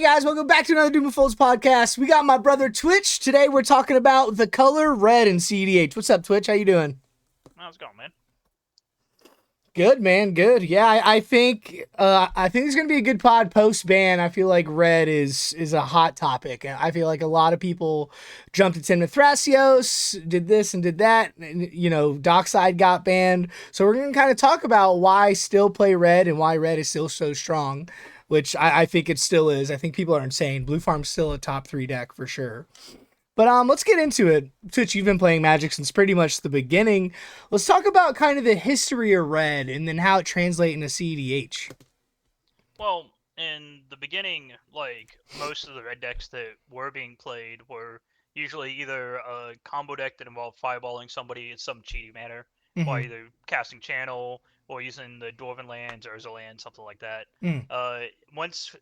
guys, welcome back to another Doom and Folds podcast. We got my brother Twitch. Today we're talking about the color red in CDH. What's up, Twitch? How you doing? How's it going, man? Good, man. Good. Yeah, I think it's gonna be a good pod post ban. I feel like red is a hot topic. I feel like a lot of people jumped at Tim Thrasios, did this and did that. And, Dockside got banned. So we're gonna kind of talk about why still play red and why red is still so strong, which I think it still is. I think people are insane. Blue Farm's still a top 3 deck for sure. But let's get into it. Twitch, you've been playing Magic since pretty much the beginning. Let's talk about kind of the history of red and then how it translates into CDH. Well, in the beginning, like, most of the red decks that were being played were usually either a combo deck that involved fireballing somebody in some cheaty manner, or either casting Channel, or using the Dwarven lands, Urza land, something like that. Once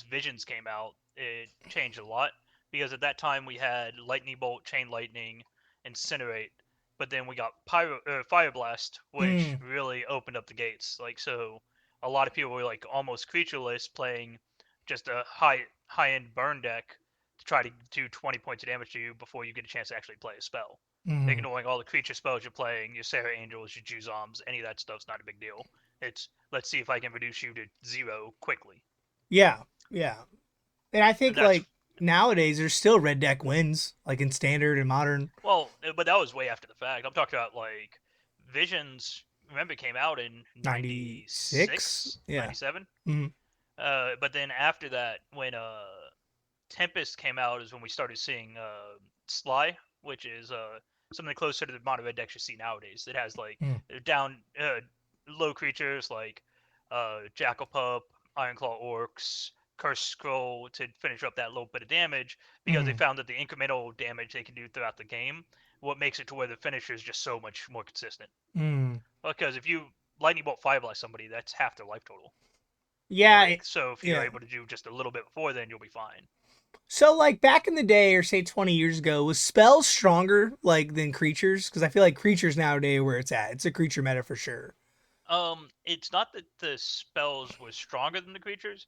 Visions came out, it changed a lot, because at that time we had Lightning Bolt, Chain Lightning, Incinerate, but then we got Fire Blast, which really opened up the gates. Like, so a lot of people were like almost creatureless, playing just a high-end burn deck to try to do 20 points of damage to you before you get a chance to actually play a spell. Ignoring all the creature spells you're playing, your Sarah Angels, your Juzoms, any of that stuff's not a big deal. It's, let's see if I can reduce you to 0 quickly. Yeah. And I think, And like, nowadays there's still red deck wins, like in Standard and Modern. Well, but that was way after the fact. I'm talking about, like, Visions, remember, came out in 96? Yeah. 97? But then after that, when Tempest came out, is when we started seeing Sly, which is something closer to the modern red decks you see nowadays. It has, like, down low creatures like Jackal-Pup, Ironclaw Orcs, Curse Scroll to finish up that little bit of damage, because they found that the incremental damage they can do throughout the game, what makes it to where the finisher is just so much more consistent. Because if you Lightning Bolt Fire Blast somebody, that's half their life total. Yeah. So if you're able to do just a little bit before then, you'll be fine. So, like, back in the day, or say 20 years ago, was spells stronger, like, than creatures? Because I feel like creatures nowadays where it's at. It's a creature meta for sure. It's not that the spells were stronger than the creatures.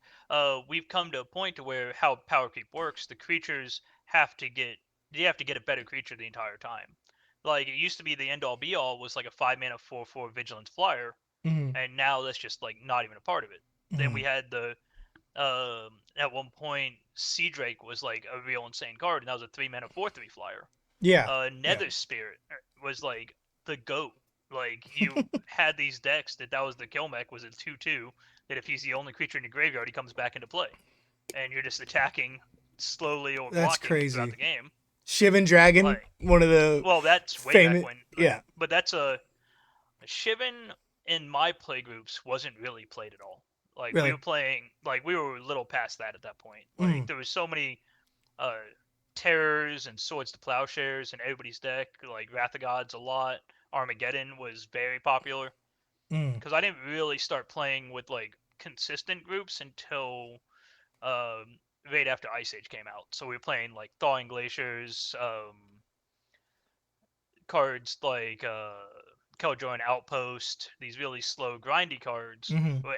We've come to a point to where how power creep works, the creatures you have to get a better creature the entire time. Like, it used to be the end all be all was like a 5-mana 4/4 Vigilance Flyer, and now that's just, like, not even a part of it. Then we had the at one point Sea Drake was like a real insane card, and that was a 3-mana 4/3 flyer. Nether Spirit was like the GOAT. Like, you had these decks that was the kill mech, was a 2/2, that if he's the only creature in your graveyard, he comes back into play. And you're just attacking slowly or blocking throughout the game. Shivan Dragon, like, one of the that's way famous, back when. But that's Shivan in my play groups wasn't really played at all. Like, really? We were playing, like, we were a little past that at that point. Like, there was so many Terrors and Swords to Plowshares in everybody's deck. Like, Wrath of Gods a lot. Armageddon was very popular. Because I didn't really start playing with, like, consistent groups until right after Ice Age came out. So we were playing, like, Thawing Glaciers, cards like Keldron Outpost, these really slow, grindy cards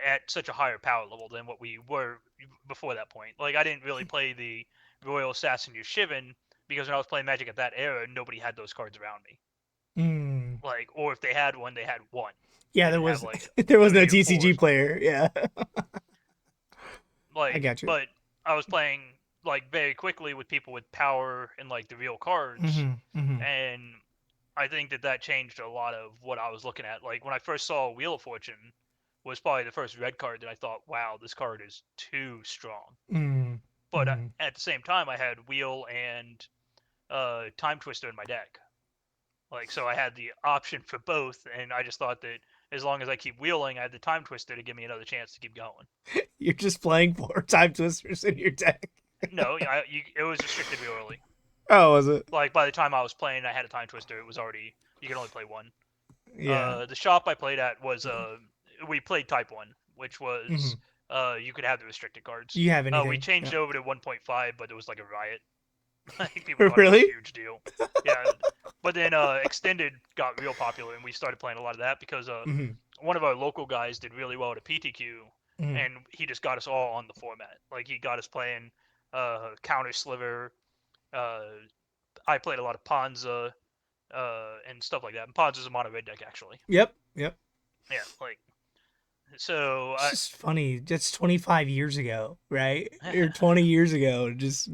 at such a higher power level than what we were before that point. Like, I didn't really play the Royal Assassin or Shivan, because when I was playing Magic at that era, nobody had those cards around me. Like, or if they had one, they had one. Yeah, there was there was no TCG player. Yeah. Like, I got you. But I was playing, like, very quickly with people with power and, like, the real cards, and I think that changed a lot of what I was looking at. Like, when I first saw Wheel of Fortune, was probably the first red card that I thought, wow, this card is too strong. But at the same time, I had Wheel and Time Twister in my deck. Like, so I had the option for both, and I just thought that as long as I keep wheeling, I had the Time Twister to give me another chance to keep going. You're just playing 4 Time Twisters in your deck. No, it was restricted real early. Oh, was it? Like, by the time I was playing, I had a Time Twister. It was already, you can only play one. Yeah. The shop I played at was we played Type 1, which was you could have the restricted cards. You have anything? We changed it over to 1.5, but it was like a riot. Like, people thought really? It was a huge deal. Yeah. But then Extended got real popular, and we started playing a lot of that because one of our local guys did really well at a PTQ, Mm. and he just got us all on the format. Like he got us playing Counter Sliver. Uh, I played a lot of Panza and stuff like that. And Panza's a mono red deck actually. Yep. Yep. Yeah, like so. It's just funny. That's 25 years ago, right? Or 20 years ago. Just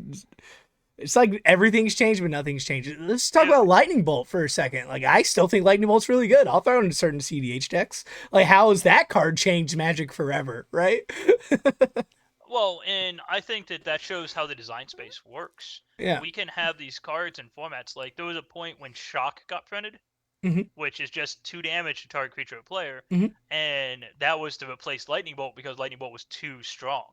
it's like everything's changed, but nothing's changed. Let's talk Yeah, about Lightning Bolt for a second. Like, I still think Lightning Bolt's really good. I'll throw it in certain CDH decks. Like, how has that card changed Magic forever, right? well, and I think that that shows how the design space works. Yeah. We can have these cards and formats. Like there was a point when Shock got printed, Hmm. which is just 2 damage to target creature or player, Hmm. and that was to replace Lightning Bolt because Lightning Bolt was too strong.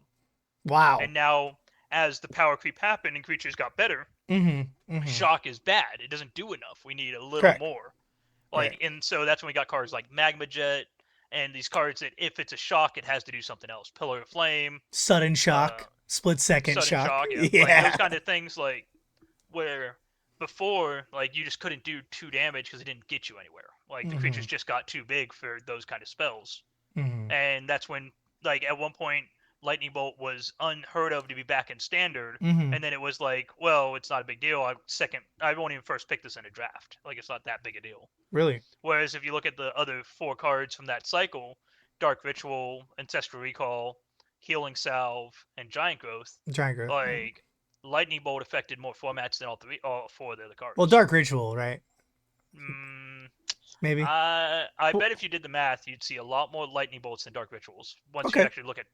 Wow. And now, as the power creep happened and creatures got better, Hmm. Hmm. Shock is bad. It doesn't do enough. We need a little Correct. more. Like, Right. and so that's when we got cards like Magma Jet and these cards that if it's a shock, it has to do something else. Pillar of Flame, Sudden uh, shock. Split second Sudden shock. Shock, yeah, like those Yeah. kind of things. Like where before, like you just couldn't do 2 damage because it didn't get you anywhere. Like the Hmm. creatures just got too big for those kind of spells, Hmm. and that's when, like at one point, Lightning Bolt was unheard of to be back in Standard, Hmm. and then it was like, well, it's not a big deal. I won't even first pick this in a draft. Like it's not that big a deal. Really? Whereas if you look at the other 4 cards from that cycle, Dark Ritual, Ancestral Recall, Healing Salve, and Giant Growth, Giant growth. Yeah. like Lightning Bolt affected more formats than all 4 of the other Well, cards. Dark Ritual, right? Mm, Maybe. I Well, bet if you did the math, you'd see a lot more Lightning Bolts than Dark Rituals once you okay. actually look at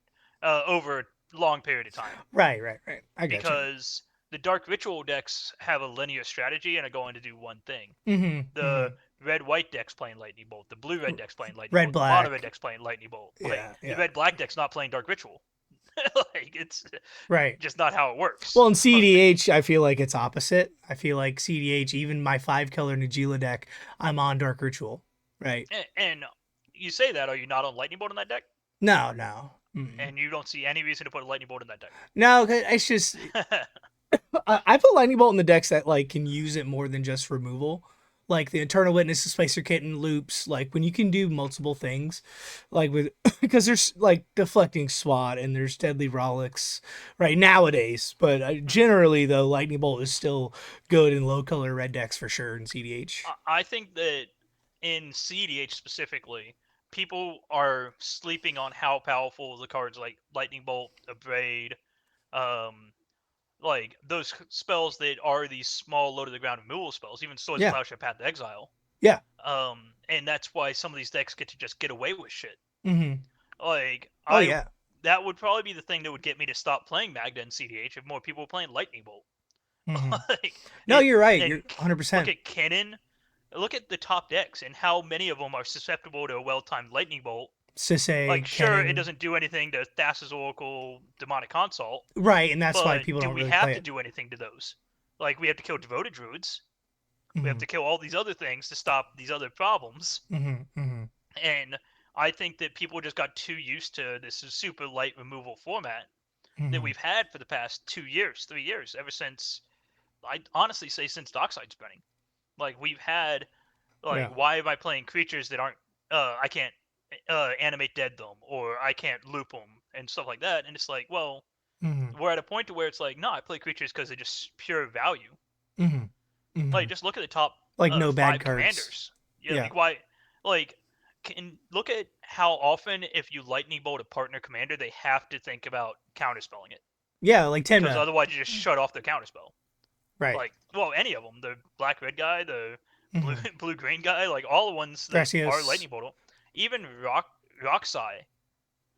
over a long period of time. Right, right, right. I got you. Because the Dark Ritual decks have a linear strategy and are going to do one thing. Hmm. The Hmm. red white deck's playing Lightning Bolt. The blue red deck's playing Lightning Red Bolt. The mono red black. deck's playing Lightning Bolt. Like Yeah, the yeah. red black deck's not playing Dark Ritual. Like it's Right. just not how it works. Well, in CDH, I feel like it's opposite. I feel like CDH, even my 5 color Nagila deck, I'm on Dark Ritual. Right. And you say that, are you not on Lightning Bolt in that deck? No, no. Mm. And you don't see any reason to put a Lightning Bolt in that No, it's just deck. I put Lightning Bolt in the decks that like can use it more than just removal. Like the Eternal Witness, Displacer Kitten, loops, like when you can do multiple things, like with because there's like deflecting SWAT and there's Deadly Rollicks right nowadays, but generally though Lightning Bolt is still good in low color red decks for sure in CDH. I think that in CDH specifically, people are sleeping on how powerful the cards like Lightning Bolt, Abrade, um, like those spells that are these small low to the ground removal spells, even Swords Yeah, Plowshare Path to Exile. yeah. And that's why some of these decks get to just get away with shit. Mm-hmm. Like Oh I, yeah. that would probably be the thing that would get me to stop playing Magda in CDH if more people were playing Lightning Bolt. Mm-hmm. Like No, you're right. and You're 100. look percent at Kennen. Look at the top decks and how many of them are susceptible to a well-timed Lightning Bolt. Like, Sisay, sure, it Kennen. doesn't do anything to Thassa's Oracle, Demonic Consult, Right, and that's why but people do don't we really have play to it. do anything to those? Like, we have to kill Devoted Druids. We have Mm-hmm. to kill all these other things to stop these other problems. Mm-hmm. Mm-hmm. And I think that people just got too used to this super light removal format that Mm-hmm. we've had for the past 2 years, 3 years, ever since, I'd honestly say since Dockside Spinning. Like, we've had, like, Yeah. why am I playing creatures that aren't, I can't animate dead them, or I can't loop them, and stuff like that. And it's like, well, Mm-hmm. we're at a point to where it's like, no, I play creatures because they're just pure value. Mm-hmm. Mm-hmm. Like, just look at the top Like no bad five cards. commanders. Yeah, Yeah. like why? Like, can look at how often if you lightning bolt a partner commander, they have to think about counterspelling it Yeah, like because Temna. otherwise you just shut off their counterspell. Right. Like, well, any of them, the black red guy, the blue Mm-hmm. blue green guy, like all the ones that are Thrasios. lightning bolt, even Rocksai.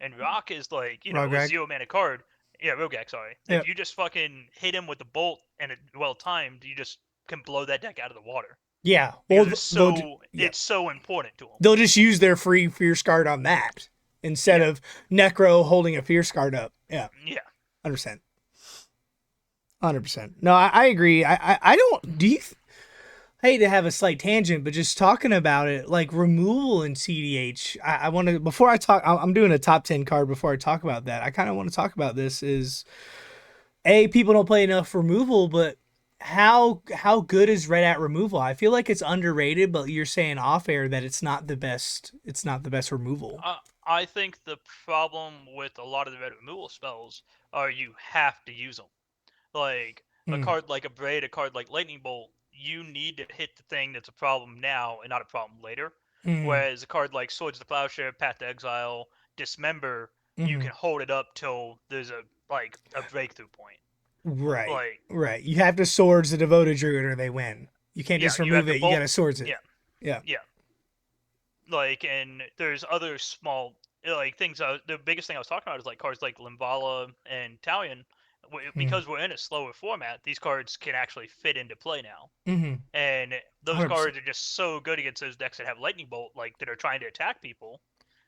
And Rock is like, a Rograg. 0 mana card. Yeah, Rogak, sorry. If Yep. you just fucking hit him with the bolt and it well timed, you just can blow that deck out of the water Yeah. Well, because yeah. it's so important to him. They'll just use their free Fierce Guard on that instead Yeah, of Necro holding a Fierce Guard up. Yeah. yeah. 100%. 100%. No, I agree. I don't. I hate to have a slight tangent, but just talking about it, like removal in CDH, I want to, before I talk, I'm doing a top 10 card before I talk about that. I kind of want to talk about this is, people don't play enough removal, but how good is red at removal? I feel like it's underrated, but you're saying off air that it's not the best removal. I think the problem with a lot of the red removal spells are you have to use them. Like a Mm, card like a Braid, a card like Lightning Bolt, you need to hit the thing that's a problem now and not a problem later. mm, Whereas a card like Swords of the Plowshare, Path to Exile, Dismember, you mm. can hold it up till there's a breakthrough point. Right, Like right. You have to swords the devoted druid or they win. You can't yeah, just you have remove to it. You bolt. gotta swords it. Yeah, Yeah. yeah. Like and there's other small like things. The biggest thing I was talking about is like cards like Limbala and Talion. Mm, Because we're in a slower format, these cards can actually fit into play now. mm-hmm. And those 100%. cards are just so good against those decks that have Lightning Bolt, like that are trying to attack people.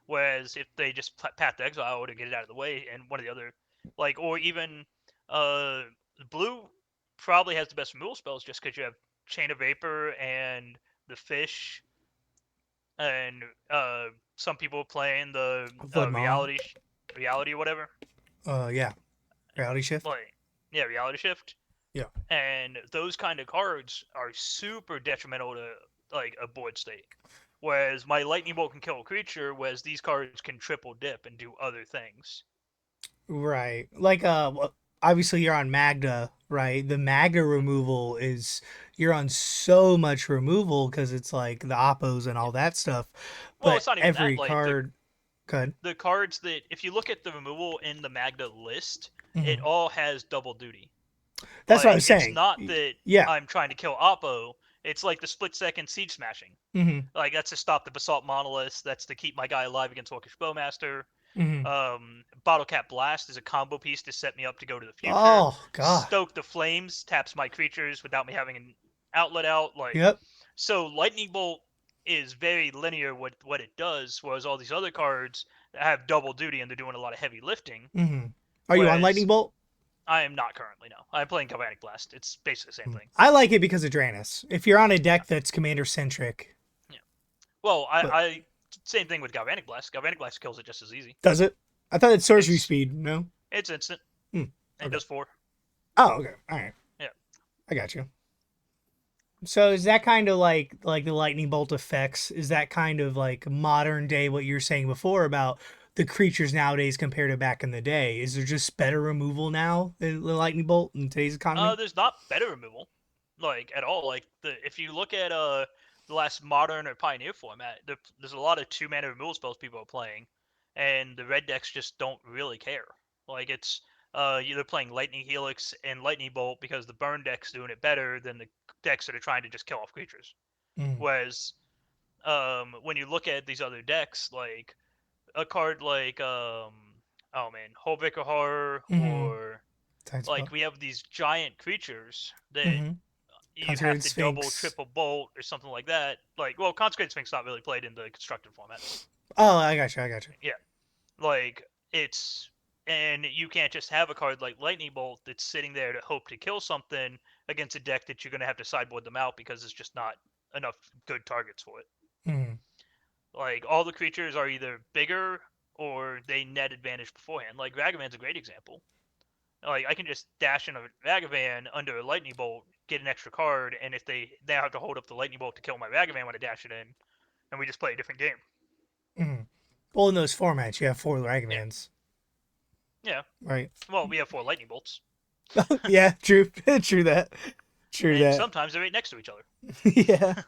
Whereas if they just Path to Exile to get it out of the way, and one of the other, like, or even uh, blue probably has the best removal spells just because you have Chain of Vapor and the Fish, and some people playing the Flood Maw. reality or whatever, Yeah. Reality shift. like yeah, reality shift. Yeah. And those kind of cards are super detrimental to like a board state. Whereas my lightning bolt can kill a creature, whereas these cards can triple dip and do other things. Right. Like obviously you're on Magda, right? The Magda removal is you're on so much removal because it's like the oppos and Yeah. all that stuff. Well, But it's not even that. every Like the card could. the cards that if you look at the removal in the Magda list, it Hmm. all has double duty. That's what I Like was it's saying. not that Yeah. I'm trying to kill Oppo. It's like the split second siege smashing. Hmm. Like that's to stop the basalt monoliths. That's to keep my guy alive against Orcish Bowmaster. Hmm. Bottle Cap Blast is a combo piece to set me up to go to the future. Oh God. Stoke the Flames taps my creatures without me having an outlet out. Like Yep. so, Lightning Bolt is very linear with what it does, whereas all these other cards have double duty and they're doing a lot of heavy lifting. Hmm. Are you on Whereas Lightning Bolt? I am not currently. No, I'm playing Galvanic Blast. It's basically the same Mhm. thing. I like it because of Draenus. If you're on a Yeah, deck that's commander centric, yeah. Well, but I same thing with Galvanic Blast. Galvanic Blast kills it just as easy. does it? I thought it's sorcery It's speed. No. it's instant Hmm. and Okay. does 4. Oh, okay. All right. Yeah. I got you. So is that kind of like the lightning bolt effects? Is that kind of like modern day what you were saying before about the creatures nowadays compared to back in the day? Is there just better removal now in the lightning bolt in today's economy? There's not better removal, like at all. Like if you look at the last modern or pioneer format, there's a lot of 2 mana removal spells people are playing, and the red decks just don't really care. Like it's they're playing Lightning Helix and Lightning Bolt because the burn deck's doing it better than the decks that are trying to just kill off creatures. Mm. Whereas when you look at these other decks, like a card like oh man, Hullbreaker Horror Mm-hmm. or Side like spell. we have these giant creatures that Mm-hmm. you have Consecrated to double, Sphinx. triple bolt or something like that. Like, well, Consecrated Sphinx not really played in the constructed formats. Oh, I got you. I got you. Yeah, like it's and you can't just have a card like Lightning Bolt that's sitting there to hope to kill something against a deck that you're going to have to sideboard them out because it's just not enough good targets for it. Mm-hmm. Like all the creatures are either bigger or they net advantage beforehand. Like Ragavan's a great example. Like I can just dash in a Ragavan under a lightning bolt, get an extra card, and if they now have to hold up the lightning bolt to kill my Ragavan when I dash it in, and we just play a different game. Mm-hmm. Well, in those formats, you have four Yeah, Ragavans, yeah. right? Well, we have 4 lightning bolts, Yeah, true. True that. True and that. sometimes they're right next to each other. Yeah.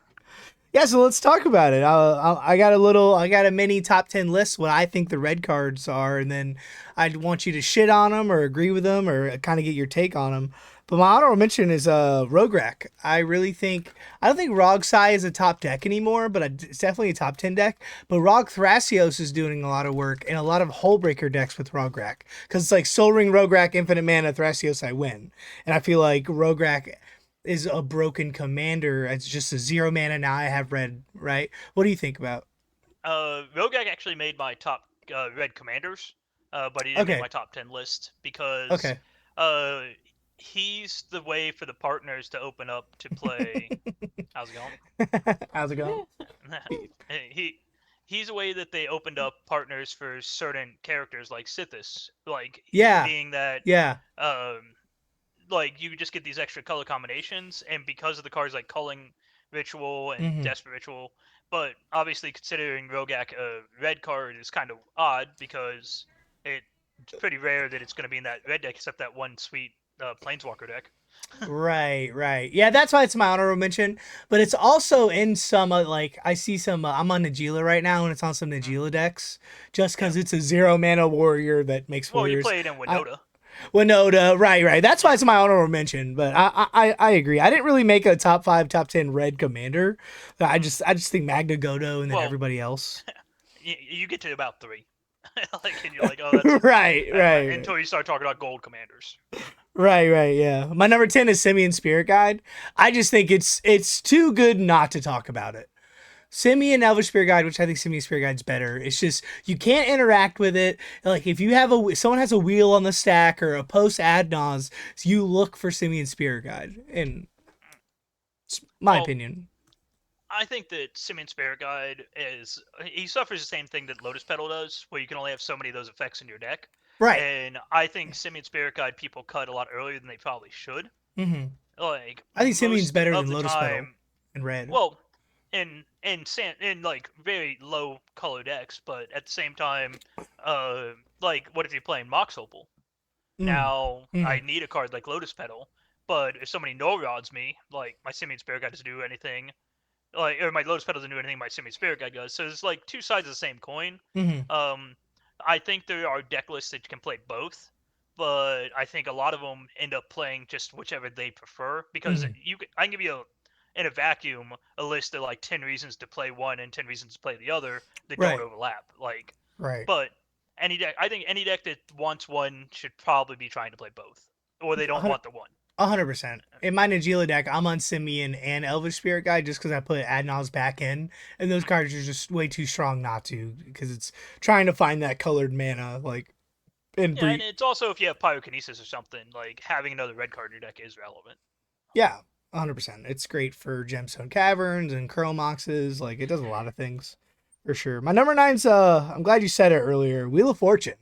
Yeah, so let's talk about it. I got a little, I got a mini top 10 list, what I think the red cards are, and then I want you to shit on them or agree with them or kind of get your take on them. But my honorable mention is Rograk. I really think, I don't think Rogsai is a top deck anymore, but it's definitely a top 10 deck. But Rog Thrasios is doing a lot of work and a lot of Hullbreaker decks with Rograk. Because it's like Soul Ring, Rograk, Infinite Mana, Thrasios, I win. And I feel like Rograk is a broken commander. It's just a 0 mana now. I have red, right? What do you think about? Rogak actually made my top red commanders, but he didn't make Okay, my top 10 list because okay. uh, he's the way for the partners to open up to play. How's it going? How's it going? he he's a way that they opened up partners for certain characters like Sithis, like Yeah, being that yeah. like you just get these extra color combinations, and because of the cards like culling Ritual and Mm-hmm. Desperate Ritual. But obviously, considering Rogak a red card is kind of odd because it's pretty rare that it's going to be in that red deck, except that one sweet Planeswalker deck. Right, right. Yeah, that's why it's my honorable mention. But it's also in some like I see some. I'm on Najila right now, and it's on some Mm, Najila decks. Just yeah. because it's a 0 mana warrior that makes Well, you warriors. play it in I, Winota. Winota, right, right. That's why Yeah. it's my honorable mention. But I agree. I didn't really make a top 5, top 10 red commander. Mm. I just think Magna Godo and then Well, everybody else. you get to about three, like, and you're like, oh, that's it. Right, right, Until you start talking about gold commanders. right, right. Yeah, my number 10 is Simeon Spirit Guide. I just think it's too good not to talk about it. Simeon Elvish Spirit Guide, which I think Simeon Spirit Guide's better. It's just you can't interact with it. Like if you have someone has a wheel on the stack or a post ad nos, you look for Simeon Spirit Guide. In my Well, opinion. I think that Simeon Spirit Guide he suffers the same thing that Lotus Petal does, where you can only have so many of those effects in your deck. Right. And I think Simeon Spirit Guide people cut a lot earlier than they probably should. Mm-hmm. Like I think Simeon's most better of than the Lotus Petal time, in red. well, in like very low color decks, but at the same time, like what if you're playing Mox Opal? Mm. Now Mm-hmm. I need a card like Lotus Petal, but if somebody no rods me, like my Simeon Spirit Guide doesn't do anything, like or my Lotus Petal doesn't do anything my Simeon Spirit Guide does. So it's like two sides of the same coin. Mm-hmm. Um, I think there are deck lists that can play both, but I think a lot of them end up playing just whichever they prefer because Mm-hmm. I can give you in a vacuum a list of like 10 reasons to play one and 10 reasons to play the other that don't Right. overlap. Like, Right. but any deck, I think any deck that wants one should probably be trying to play both, or they don't 100. want the one. 100%. In my Najila deck, I'm on Simeon and Elvish Spirit Guide just because I put Adnals back in, and those Mm. cards are just way too strong not to because it's trying to find that colored mana like in Yeah, and breed. it's also if you have pyrokinesis or something, like having another red card in your deck is relevant. Yeah, 100%. It's great for Gemstone Caverns and Chromoxes. Like it does a lot of things for sure. My number nine's I'm glad you said it earlier. Wheel of Fortune.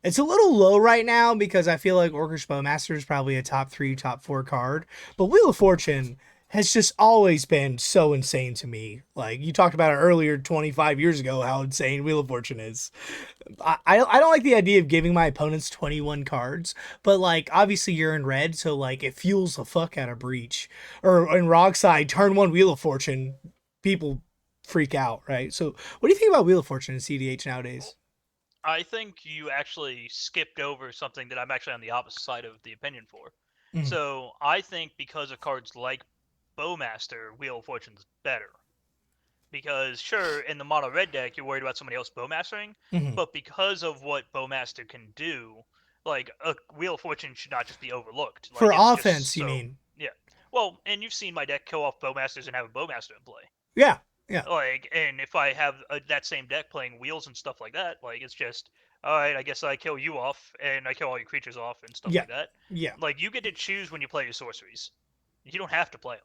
It's a little low right now because I feel like Orcish Bowmaster is probably a top 3, top 4 card. But Wheel of Fortune has just always been so insane to me. Like you talked about it earlier 25 years ago, how insane Wheel of Fortune is. I don't like the idea of giving my opponents 21 cards, but like obviously you're in red, so like it fuels the fuck out of Breach. Or in Rock side, turn one Wheel of Fortune, people freak out, right? So what do you think about Wheel of Fortune in CDH Well, nowadays? I think you actually skipped over something that I'm actually on the opposite side of the opinion for. Mm-hmm. So I think because of cards like Bowmaster, Wheel of Fortune's better. Because sure, in the mono red deck, you're worried about somebody else bowmastering, Mm-hmm. but because of what bowmaster can do, like a Wheel of Fortune should not just be overlooked. For Like it's offense, just you so mean? yeah. Well, and you've seen my deck kill off bowmasters and have a bowmaster in play. Yeah, yeah, Like, and if I have that same deck playing wheels and stuff like that, like it's just all right. I guess I kill you off and I kill all your creatures off and stuff yeah, like that. yeah, Like you get to choose when you play your sorceries. You don't have to play them.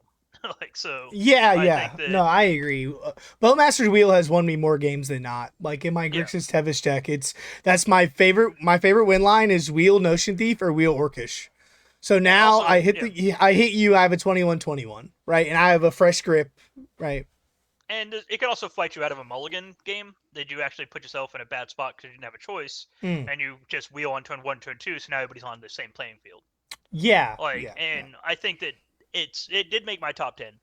Like so, yeah, I yeah. think that No, I agree. Bowmaster's Wheel has won me more games than not. Like in my yeah. Grixis Tevis deck, that's my favorite. My favorite win line is Wheel Notion Thief or Wheel Orcish. So And now also, yeah, I hit you. I have a 21-21, right, and I have a fresh grip, right. and it can also fight you out of a mulligan game that you actually put yourself in a bad spot because you didn't have a choice, Mm. and you just wheel on turn one, turn two, so now everybody's on the same playing field. Yeah, Like, yeah, yeah. and I think that it did make my top 10,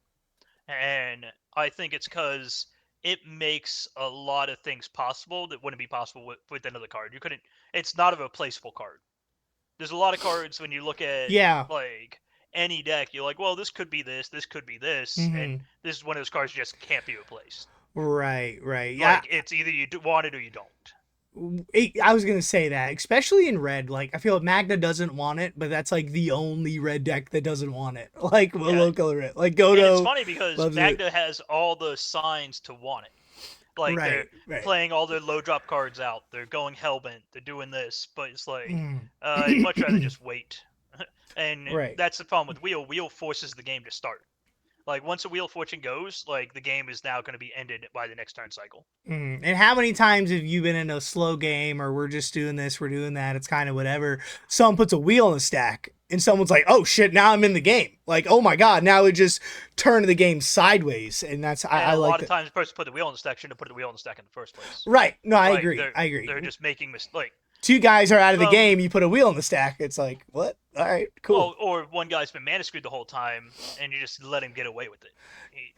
and I think it's because it makes a lot of things possible that wouldn't be possible with another card. You couldn't. It's not a replaceable card. There's a lot of cards when you look at Yeah. like any deck, you're like, well, this could be this could be this, and Mm-hmm. this is one of those cards just can't be replaced. Right, right. Yeah, Like it's either you want it or you don't. I was gonna say that, especially in red. Like I feel Magna doesn't want it, but that's like the only red deck that doesn't want it. Like Yeah, low color red. Like and it's Godo funny because loves it. Magda has all the signs to want it. Like they're Right, right. playing all their low drop cards out. They're going hellbent. They're doing this, but it's like Mm. I'd much rather just wait. And Right. that's the problem with wheel. Wheel forces the game to start. Like once a wheel of fortune goes, like the game is now going to be ended by the next turn cycle. Mm. And how many times have you been in a slow game or we're just doing this, we're doing that, it's kind of whatever. Someone puts a wheel in the stack and someone's like, "Oh shit, now I'm in the game." Like, "Oh my Yeah. god, now it just turned the game sideways." And that's And I a like lot of that. times, the person put the wheel in the stack shouldn't have put the wheel in the stack in the first place. Right. No, I Like agree. I agree. they're just making like Two guys are out of the from game, you put a wheel in the stack. It's like, "What? All right, cool." well, or one guy's been mana screwed the whole time, and you just let him get away with it.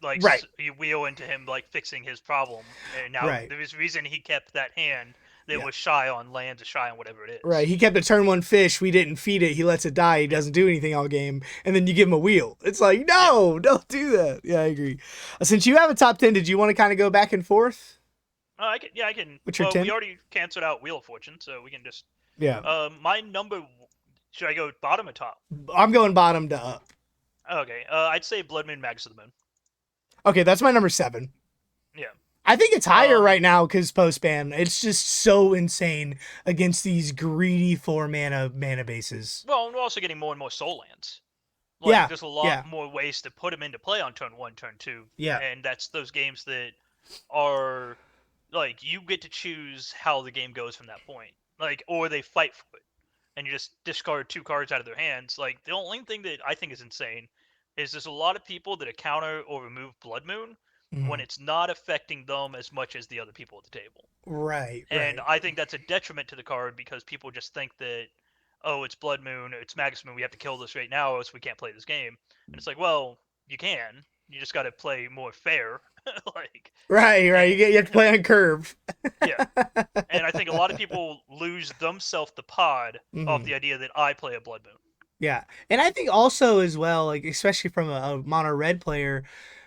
Right. You wheel into him like fixing his problem, and now Right. there's a reason he kept that hand that Yeah. was shy on lands or shy on whatever it Right. is. He kept a turn one fish. We didn't feed it. He lets it die. He Yeah, doesn't do anything all game. And then you give him a wheel. It's like, yeah. no, don't do that. Yeah, I agree. Since you have a top 10, did you want to kind of go back and forth? I can. Yeah, I can. What's your Well, we 10? already canceled out Wheel of Fortune, so we can just. Yeah. My number. Should I go bottom or top? I'm going bottom to up. Okay. I'd say Blood Moon, Magus of the Moon. Okay, that's my number 7. Yeah. I think it's higher Um. right now because post ban. It's just so insane against these greedy 4 mana bases. Well, we're also getting more and more soul lands. Like, Yeah. there's a lot Yeah. more ways to put them into play on turn one, turn two, Yeah. and that's those games that are like you get to choose how the game goes from that point. Like, or they fight for it, and you just discard 2 cards out of their hands. Like, the only thing that I think is insane is there's a lot of people that counter or remove Blood Moon when Mhm. it's not affecting them as much as the other people at the table. Right. And Right. I think that's a detriment to the card because people just think that, oh, it's Blood Moon, it's Magus Moon, we have to kill this right now, or else we can't play this game. And it's like, well, you can. You just got to play more fair, like, Right. Right. and You have to play on curve. yeah. And I think a lot of people lose themselves the pod off Mhm. the idea that I play a Blood Moon. Yeah. And I think also as well, like especially from a mono red player,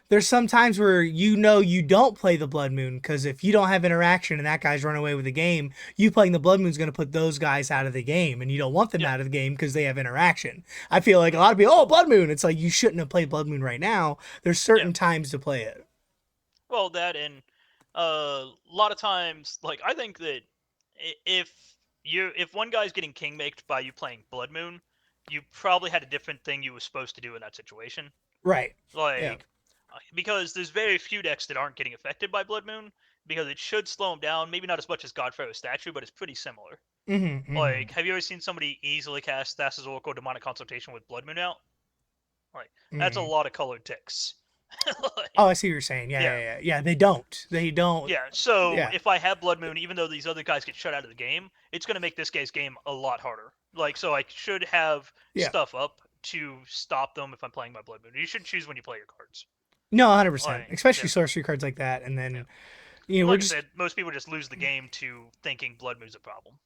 there's some times where you don't play the Blood Moon because if you don't have interaction and that guy's run away with the game, you playing the Blood Moon is going to put those guys out of the game, and you don't want them Yeah, out of the game because they have interaction. I feel like a lot of people, oh, Blood Moon. It's like you shouldn't have played Blood Moon right now. There's yeah. certain times to play it. Well, that and a lot of times, like I think that if if one guy's getting king maked by you playing Blood Moon, you probably had a different thing you were supposed to do in that situation. Right. Yeah. Like, because there's very few decks that aren't getting affected by Blood Moon because it should slow them down. Maybe not as much as Godfarrow's statue, but it's pretty similar. Mm-hmm. Mm-hmm. Like, have you ever seen somebody easily cast Thassa's Oracle Demonic Consultation with Blood Moon out? Like, that's a Mm-hmm. lot of colored ticks. Oh, Like, I see what you're saying. Yeah, yeah. yeah, yeah. Yeah, they don't. They don't. Yeah, so Yeah. if I have Blood Moon, even though these other guys get shut out of the game, it's going to make this guy's game a lot harder. Like, so I should have Yeah. stuff up to stop them if I'm playing my Blood Moon. You should choose when you play your cards. No, 100%. Like, Especially yeah, sorcery cards like that. And yeah. then, And we're like I just said, most people just lose the game to thinking Blood Moon's a problem.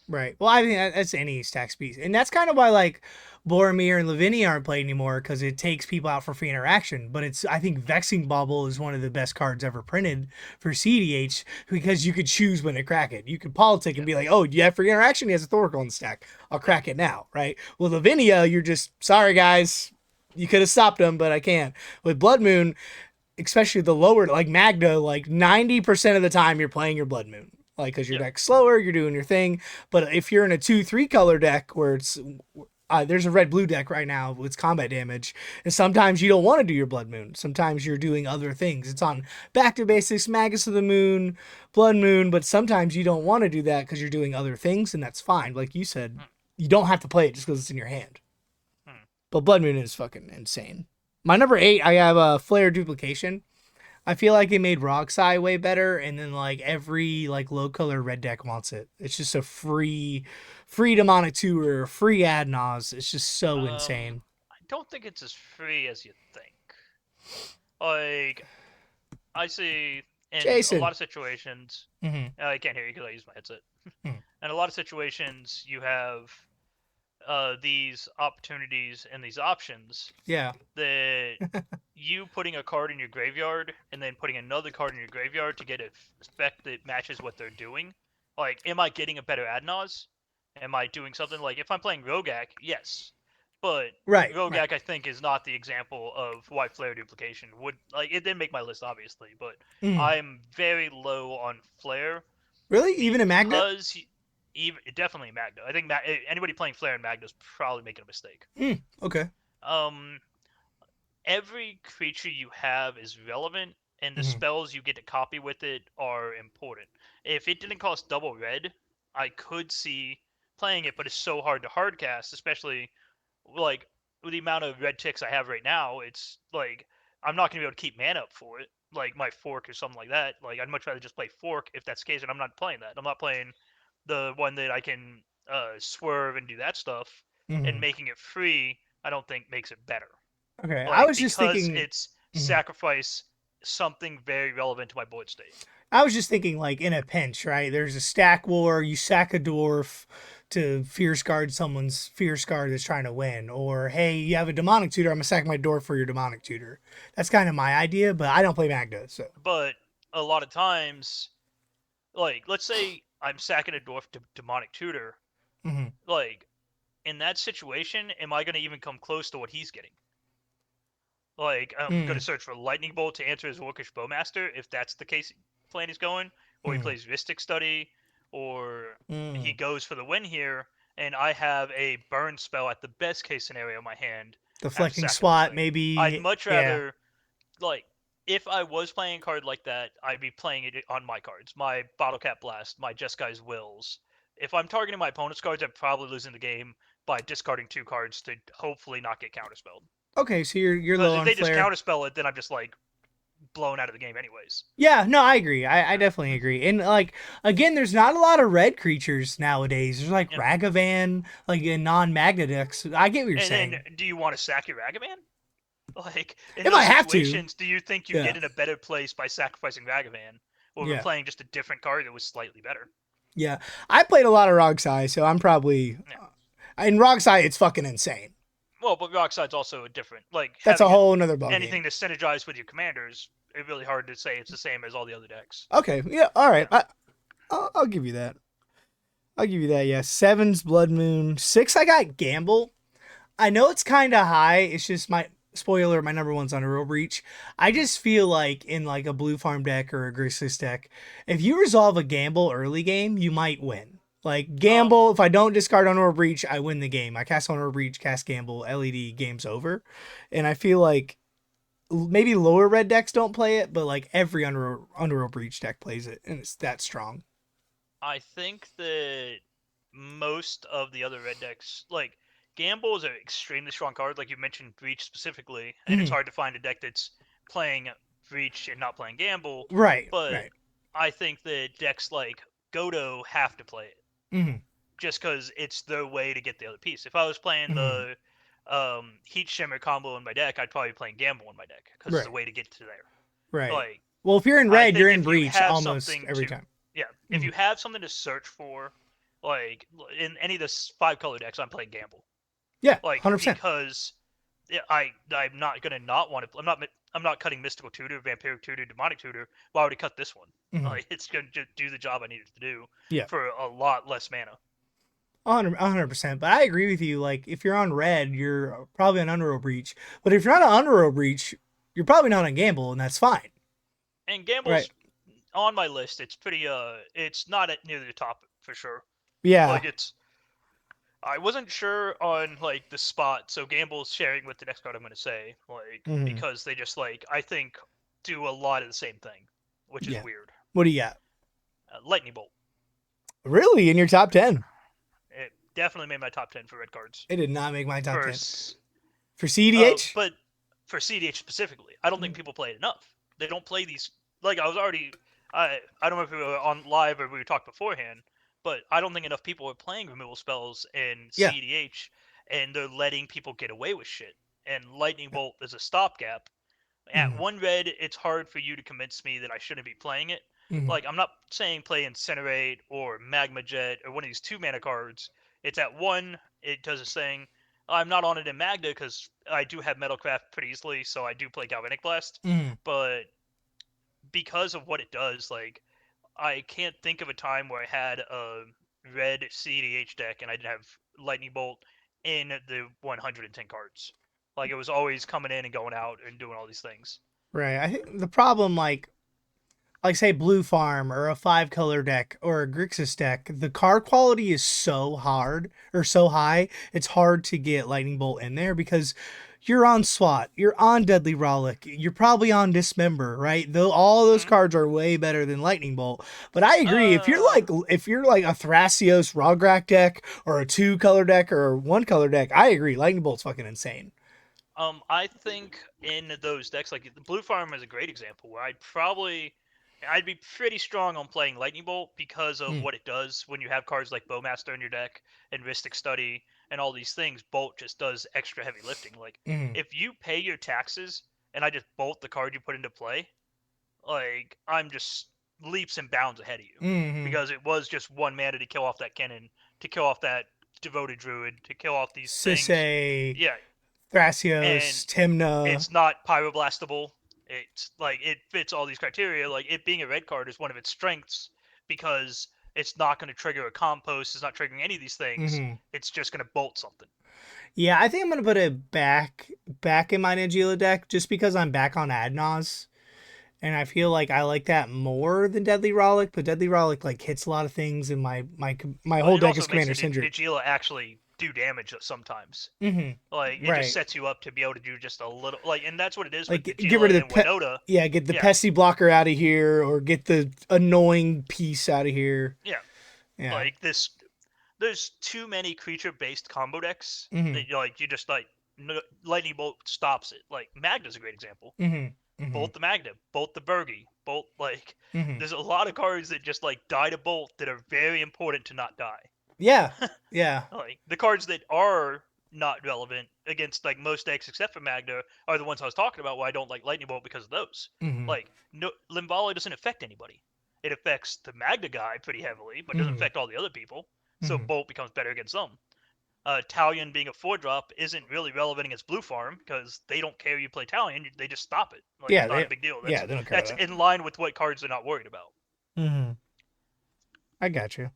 right. Well, I think that's any stack piece, and that's kind of why like Boromir and Lavinia aren't played anymore because it takes people out for free interaction. But it's I think Vexing Bauble is one of the best cards ever printed for CDH because you could choose when to crack it. You could politic and Yeah, be like, oh, do you have free interaction? He has a Thoracle on the stack. I'll yeah, crack it now, right? With Lavinia, you're just sorry guys. You could have stopped him, but I can't. With Blood Moon, especially the lower like Magda, like 90% of the time you're playing your Blood Moon. Like, because your yeah. deck's slower, you're doing your thing. But if you're in a 2-3 color deck where it's there's a red blue deck right now with combat damage, and sometimes you don't want to do your Blood Moon. Sometimes you're doing other things. It's on back to basics, Magus of the Moon, Blood Moon, but sometimes you don't want to do that because you're doing other things, and that's fine. Like you said, Mm, you don't have to play it just because it's in your hand. mm. But Blood Moon is fucking insane. My number 8, I have a Flare Duplication. I feel like they made Roxai way better, and then like every like low color red deck wants it. It's just a free demonic tour, free Adnaz. It's just so insane. I don't think it's as free as you think. Like, I see in a lot Jason. of situations, Mm-hmm. I can't hear you because I use my headset. Mm. In a lot of situations, you have these opportunities and these options Yeah. that you putting a card in your graveyard and then putting another card in your graveyard to get an effect that matches what they're doing. Like, am I getting a better Adnaz? Am I doing something like if I'm playing Rogak? Yes, but Right. Right. Rogak I think is not the example of why Flare Duplication would like. It didn't make my list obviously, but Mm. I'm very low on Flare Really? Even in Magda? because even definitely Magda. I think anybody playing Flare in Magda is probably making a mistake. Mm. Okay. Um, every creature you have is relevant, and the Mm-hmm. spells you get to copy with it are important. If it didn't cost double red, I could see playing it, but it's so hard to hardcast, especially like with the amount of red ticks I have right now. It's like I'm not gonna be able to keep mana up for it, like my fork or something like that. Like I'd much rather just play fork if that's the case, and I'm not playing that. I'm not playing the one that I can swerve and do that stuff, and Mhm. making it free. I don't think makes it better. Okay, I Like was just because thinking. it's Mhm. sacrifice something very relevant to my board state. I was just thinking, like in a pinch, right? There's a stack war. You sack a dwarf to fierce guard someone's fierce guard that's trying to win, or hey, you have a demonic tutor. I'm gonna sack my dwarf for your demonic tutor. That's kind of my idea, but I don't play Magda, so. But a lot of times, like let's say I'm sacking a dwarf to demonic tutor, Mhm. like in that situation, am I going to even come close to what he's getting? Like, I'm going to Mhm. search for Lightning Bolt to answer his Orcish Bowmaster, if that's the case plan he's going, or he Mhm. plays Mystic Study, or he Mhm. goes for the win here, and I have a burn spell at the best case scenario in my hand after Deflecting sacking this swat, thing. I'd maybe. much Yeah. rather, like, if I was playing a card like that, I'd be playing it on my cards. My Bottle Cap Blast, my Jeskai Wills. If I'm targeting my opponent's cards, I'm probably losing the game by discarding 2 cards to hopefully not get counterspelled. Okay, so you're Because low if on they just flare. counterspell it, then I'm just like blown out of the game anyways. Yeah, no, I agree. I definitely agree. And like again, there's not a lot of red creatures nowadays. There's like Yeah. Ragavan, like in non-Magna decks. I get what you're And then, saying. do you want to sack your Ragavan? Like, in If those I have to, situations, do you think you yeah, get in a better place by sacrificing Ragavan over yeah, playing just a different card that was slightly better? yeah. I played a lot of Rogsai, so I'm probably Yeah. in Rogsai. It's fucking insane. Well, but Rockside's also a different, like, That's a having whole another ball game. anything to synergize with your commanders, it's really hard to say it's the same as all the other decks. Okay, yeah, all right. Yeah. I'll give you that. I'll give you that. Yeah, sevens Blood Moon, six. I got Gamble. I know it's kind of high. It's just my spoiler. My number one's Unreal Breach. I Mhm. just feel like in like a Blue Farm deck or a Grizzlies deck, if you resolve a gamble early game, you might win. Like gamble, Um, if I don't discard Unreal Breach, I win the game. I cast Unreal Breach, cast gamble, LED, game's over. And I feel like maybe lower red decks don't play it, but like every Unreal Breach deck plays it, and it's that strong. I think that most of the other red decks, like Gamble, is an extremely strong card. Like you mentioned, Breach specifically, and it's Mhm. hard to find a deck that's playing Breach and not playing Gamble. Right, But right. I think that decks like Godo have to play it Hmm. just because it's the way to get the other piece. If I was playing Hmm. the Heat Shimmer combo in my deck, I'd probably be playing Gamble in my deck because it's a Right, way to get to there. right. Like Well, if you're in I red, you're think in if you breach have almost something every to, time. yeah, if Mm. you have something to search for, like in any of the 5 color decks, I'm playing Gamble. Yeah, Like 100%. because yeah, I'm not gonna not want to. I'm not cutting Mystical Tutor, Vampiric Tutor, Demonic Tutor. Why would I cut this one? Hmm. Like it's gonna just do the job I need it to do Yeah, for a lot less mana. 100%. But I agree with you. Like, if you're on red, you're probably on Unreal Breach. But if you're not on Unreal Breach, you're probably not on Gamble, and that's fine. And Right. Gamble's on my list. It's pretty. It's not at near the top for sure. Yeah. Like it's I wasn't sure on like the spot, so Gamble's sharing with the next card I'm going to say, like Hmm. because they just like I think do a lot of the same thing, which is Yeah. weird. What do you got? Lightning Bolt. Really? In your top 10? It definitely made my top 10 for red cards. It did not make my top 10. First, For CDH? but for CDH specifically, I don't think people play it enough. They don't play these. Like I was already, I don't know if we were on live or we talked beforehand, but I don't think enough people are playing removal spells in Yeah. CDH, and they're letting people get away with shit. And Lightning Bolt is a stopgap. At Hmm. 1 red, it's hard for you to convince me that I shouldn't be playing it. Hmm. Like I'm not saying play Incinerate or Magma Jet or one of these 2 mana cards. It's at 1, it does its thing. I'm not on it in Magna because I do have Metalcraft pretty easily, so I do play Galvanic Blast. Hmm. But because of what it does, like I can't think of a time where I had a red CDH deck and I didn't have Lightning Bolt in the 110 cards. Like it was always coming in and going out and doing all these things. Right. I think the problem, like, like say Blue Farm or a 5 color deck or a Grixis deck, the card quality is so hard or so high, it's hard to get Lightning Bolt in there because you're on SWAT, you're on Deadly Rollick, you're probably on Dismember, right? Though all those Hmm. cards are way better than Lightning Bolt. But I agree, Uh, if you're like a Thrasios Rograk deck or a 2 color deck or a 1 color deck, I agree, Lightning Bolt's fucking insane. I think in those decks, like the Blue Farm is a great example where I'd be pretty strong on playing Lightning Bolt because of Mm, what it does when you have cards like Bowmaster in your deck and Mystic Study and all these things. Bolt just does extra heavy lifting. Like mm, if you pay your taxes and I just bolt the card you put into play, like I'm just leaps and bounds ahead of you mm. because it was just one mana to kill off that cannon, to kill off that devoted druid, to kill off these things. Sisay, Yeah, and Thrasios, Timna. it's not pyroblastable. It's like it fits all these criteria. Like it being a red card is one of its strengths because it's not going to trigger a compost. It's not triggering any of these things. Mm-hmm. It's just going to bolt something. Yeah, I think I'm gonna put it back in my Nagila deck just because I'm back on Adnaz. And I feel like I like that more than Deadly Rollick, but Deadly Rollick like hits a lot of things, and my But whole it deck also is makes Commander the Syndrome. Nagila actually do damage sometimes. Like Mm-hmm. it just Right, sets you up to be able to do just a little. Like, and that's what it is with like get rid Nagila of the and Winota. yeah, get the Yeah, pesty blocker out of here, or get the annoying piece out of here. yeah. Yeah. Like this, there's too many creature-based combo decks Mm-hmm. that you just like lightning bolt stops it. Like Magda's a great example. Mm-hmm. Mm-hmm. Bolt the Magda, bolt the Bergie, bolt like. Mm-hmm. There's a lot of cards that just like die to bolt that are very important to not die. Yeah. Yeah. Like the cards that are not relevant against like most decks except for Magda are the ones I was talking about. Why I don't like Lightning Bolt because of those. Mm-hmm. Like no, Limbala doesn't affect anybody. It affects the Magda guy pretty heavily, but doesn't Mm-hmm. affect all the other people. So Mm-hmm. Bolt becomes better against them. Talion being a 4 drop isn't really relevant against Blue Farm because they don't care you play Talion. They just stop it. Like Yeah. it's not a big deal. Yeah, they don't care That's about that. in line with what cards they're not worried about. Mm-hmm. I got you.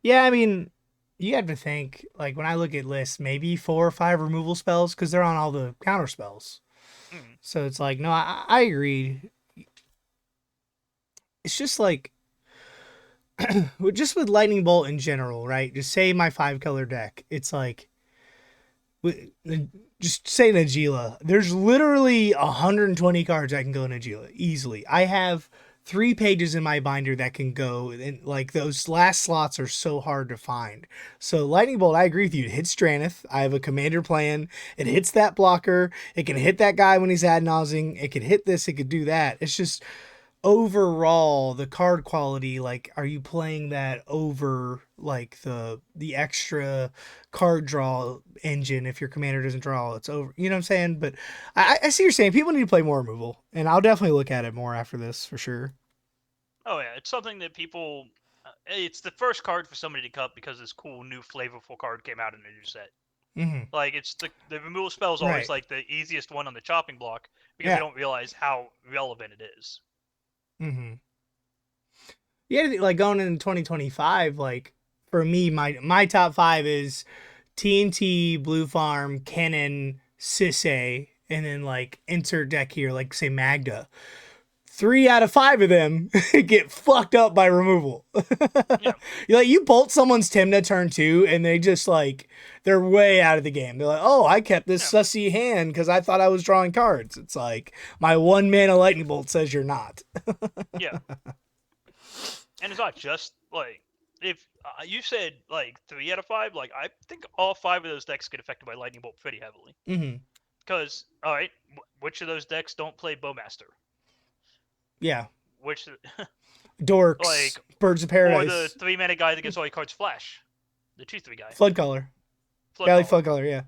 Yeah, I mean, you have to think like when I look at lists, maybe 4 or 5 removal spells because they're on all the counter spells. Mm, So it's like, no, I agree. It's just like just with lightning bolt in general, right? Just say my 5 color deck. It's like just say Najila. There's literally 120 cards I can go Najila easily. I have 3 pages in my binder that can go, and like those last slots are so hard to find. So Lightning Bolt, I agree with you. It hits Stranith. I have a commander plan. It hits that blocker. It can hit that guy when he's ad nausing. It could hit this. It could do that. It's just overall the card quality, like are you playing that over like the extra card draw engine? If your commander doesn't draw, it's over, you know what I'm saying? But I see you're saying people need to play more removal, and I'll definitely look at it more after this for sure. Oh yeah, it's something that people. It's the first card for somebody to cut because this cool new flavorful card came out in a new set. Mm-hmm. Like it's the removal spell is always Right. like the easiest one on the chopping block because they Yeah. don't realize how relevant it is. Mm-hmm. Yeah, like going into 2025, like for me, my top 5 is TNT, Blue Farm, Cannon, Sisay, and then like insert deck here, like say Magda. 3 out of 5 of them get fucked up by removal. Yeah, You like you bolt someone's Timna turn 2, and they just like they're way out of the game. They're like, oh, I kept this yeah, sussy hand because I thought I was drawing cards. It's like my 1 mana lightning bolt says you're not. yeah. And it's not just like if you said like 3 out of 5. Like I think all 5 of those decks get affected by lightning bolt pretty heavily. Mm-hmm. Because all right, which of those decks don't play Bowmaster? Yeah, Which dorks, like birds of or the paradise, 3 mana guy that gets all your cards flash, the 2/3 guy, flood color, flood yeah, like color. flood color, yeah.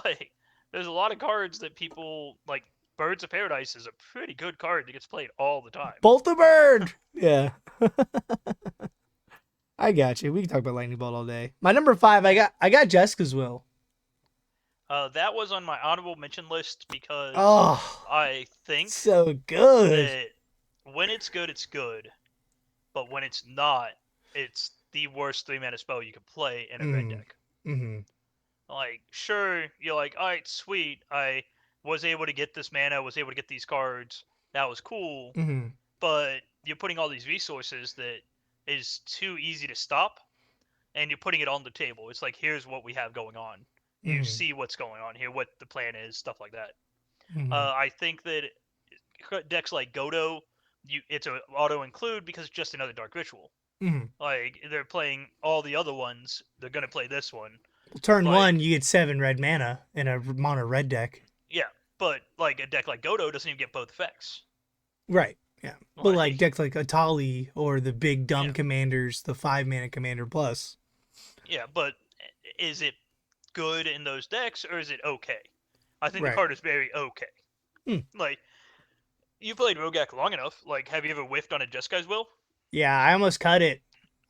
Like there's a lot of cards that people like. Birds of Paradise is a pretty good card that gets played all the time. Bolt the bird. Yeah, I got you. We can talk about lightning bolt all day. My number 5, I got Jessica's will. That was on my honorable mention list because Oh, I think so good. that when it's good, it's good, but when it's not, it's the worst 3 mana spell you could play in a red Mm, deck. mm-hmm. Like, sure, you're like, all right, sweet, I was able to get this mana, was able to get these cards, that was cool, Mm-hmm. but you're putting all these resources that is too easy to stop, and you're putting it on the table. It's like, here's what we have going on. You Mm-hmm. see what's going on here, what the plan is, stuff like that. Mm-hmm. I think that decks like Godo, it's a auto include because it's just another Dark Ritual. Mm-hmm. Like they're playing all the other ones, they're gonna play this one. Well, turn one, Like you get 7 red mana in a mono red deck. yeah, but like a deck like Godo doesn't even get both effects. Right. Yeah. But like Like decks like Atali or the big dumb yeah, commanders, the 5 mana commander plus. yeah, but is it good in those decks or is it okay? I think the Right. card is very okay. Hmm. Like you played Rogak long enough. Like, have you ever whiffed on a Jeskai Will? Yeah, I almost cut it.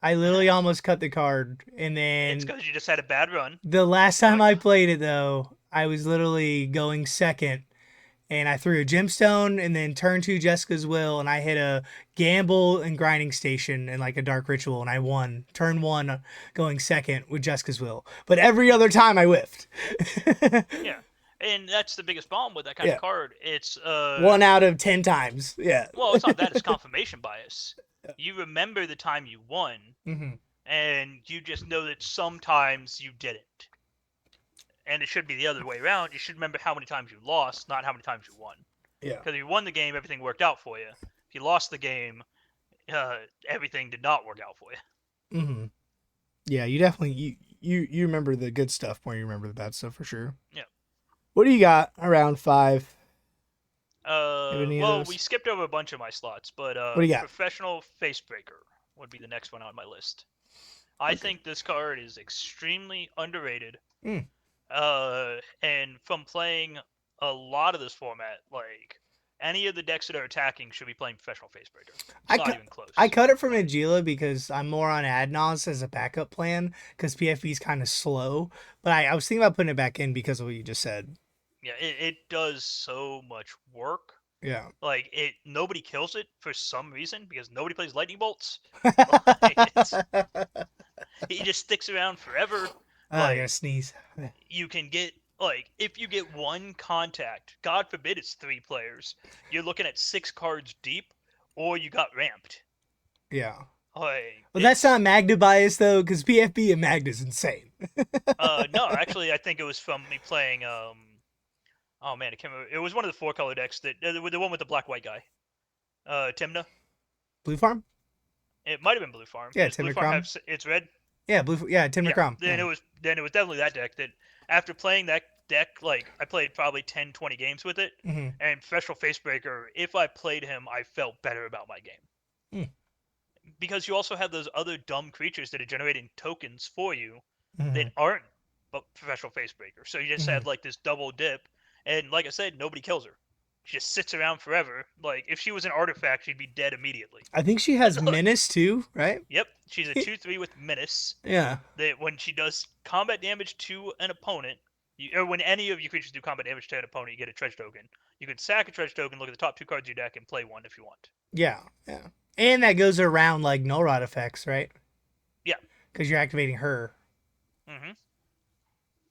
I literally almost cut the card. And It's then because you just had a bad run. the last And time like, I played it, though, I was literally going second. And I threw a gemstone and then turn two Jessica's Will. And I hit a gamble and grinding station and like a dark ritual. And I won turn one going second with Jessica's Will. But every yeah, other time I whiffed. yeah, and that's the biggest problem with that kind of Yeah. card. It's 1 out of 10 times. Yeah. well, it's not that. It's confirmation bias. You remember the time you won, Hmm. and you just know that sometimes you didn't. And it should be the other way around. You should remember how many times you lost, not how many times you won. Yeah. Because if you won the game, everything worked out for you. If you lost the game, everything did not work out for you. Hmm. Yeah, you definitely you remember the good stuff more than you remember the bad stuff for sure. Yeah. What do you got around 5? Have any of Well, we those? skipped over a bunch of my slots, but What do you got? Professional Facebreaker would be the next one on my list. I Okay. think this card is extremely underrated. Mm. And from playing a lot of this format, like any of the decks that are attacking should be playing Professional Facebreaker. It's I not cut even I close. cut it from Like, Agila because I'm more on Adnos as a backup plan because PFB is kind of slow. But I was thinking about putting it back in because of what you just said. yeah, it does so much work. Yeah. Like nobody kills it for some reason because nobody plays lightning bolts. Like, Ah, it's he just sticks around forever. I gotta Like sneeze. you can get like if you get one contact, God forbid it's 3 players, you're looking at 6 cards deep, or you got ramped. Yeah. Like Well, that's it's not Magna bias though, because PFB and Magna's insane. no, actually I think it was from me playing oh man, I can't remember. It was one of the 4 color decks that the one with the black white guy. Timna. Blue Farm? It might have been Blue Farm. Yeah, Does Blue Farm have Timnacrom. it's red? Yeah, yeah, Yeah. Timnacrom. Then Yeah. it was definitely that deck that after playing that deck, like I played probably 10, 20 games with it, Hmm. and Professional Facebreaker, if I played him, I felt better about my game. Mm. Because you also have those other dumb creatures that are generating tokens for you that Hmm. aren't but Professional Facebreaker. So you just Hmm. have like this double dip, and like I said, nobody kills her. She just sits around forever. Like if she was an artifact, she'd be dead immediately. I think she has Menace too, right? Yep, she's a 2/3 with Menace. Yeah. That when she does combat damage to an opponent, or when any of your creatures do combat damage to an opponent, you get a treasure token. You can sack a treasure token, look at the top 2 cards of your deck, and play one if you want. Yeah. Yeah. And that goes around like null rod effects, right? Yeah. Because you're activating her. Mm-hmm.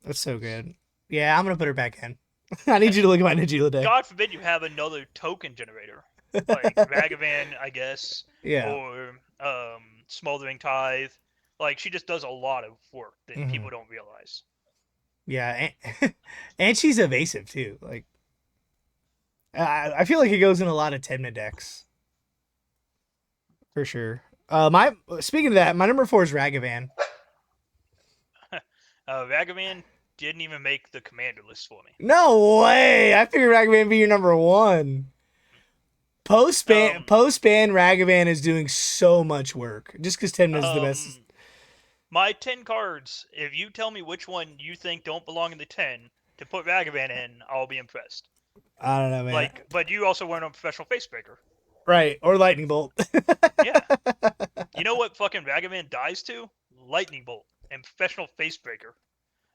That's so good. Yeah, I'm gonna put her back in. I need you to look at my Nagila deck. God forbid you have another token generator, like Ragavan, I guess, Yeah. or Smoldering Tithe. Like she just does a lot of work that Hmm. people don't realize. Yeah, and she's evasive too. Like I feel like it goes in a lot of Tedna decks for sure. My speaking of that, my number 4 is Ragavan. Ragavan didn't even make the commander list for me. No way! I figured Ragavan would be your number 1. Um, Post ban Ragavan is doing so much work just because Tedna is the best. um, my 10 cards. If you tell me which one you think don't belong in the 10 to put Ragavan in, I'll be impressed. I don't know, man. Like, but you also weren't on Professional Facebreaker. Right, or Lightning Bolt. Yeah. You know what fucking Ragavan dies to? Lightning Bolt and Professional Facebreaker.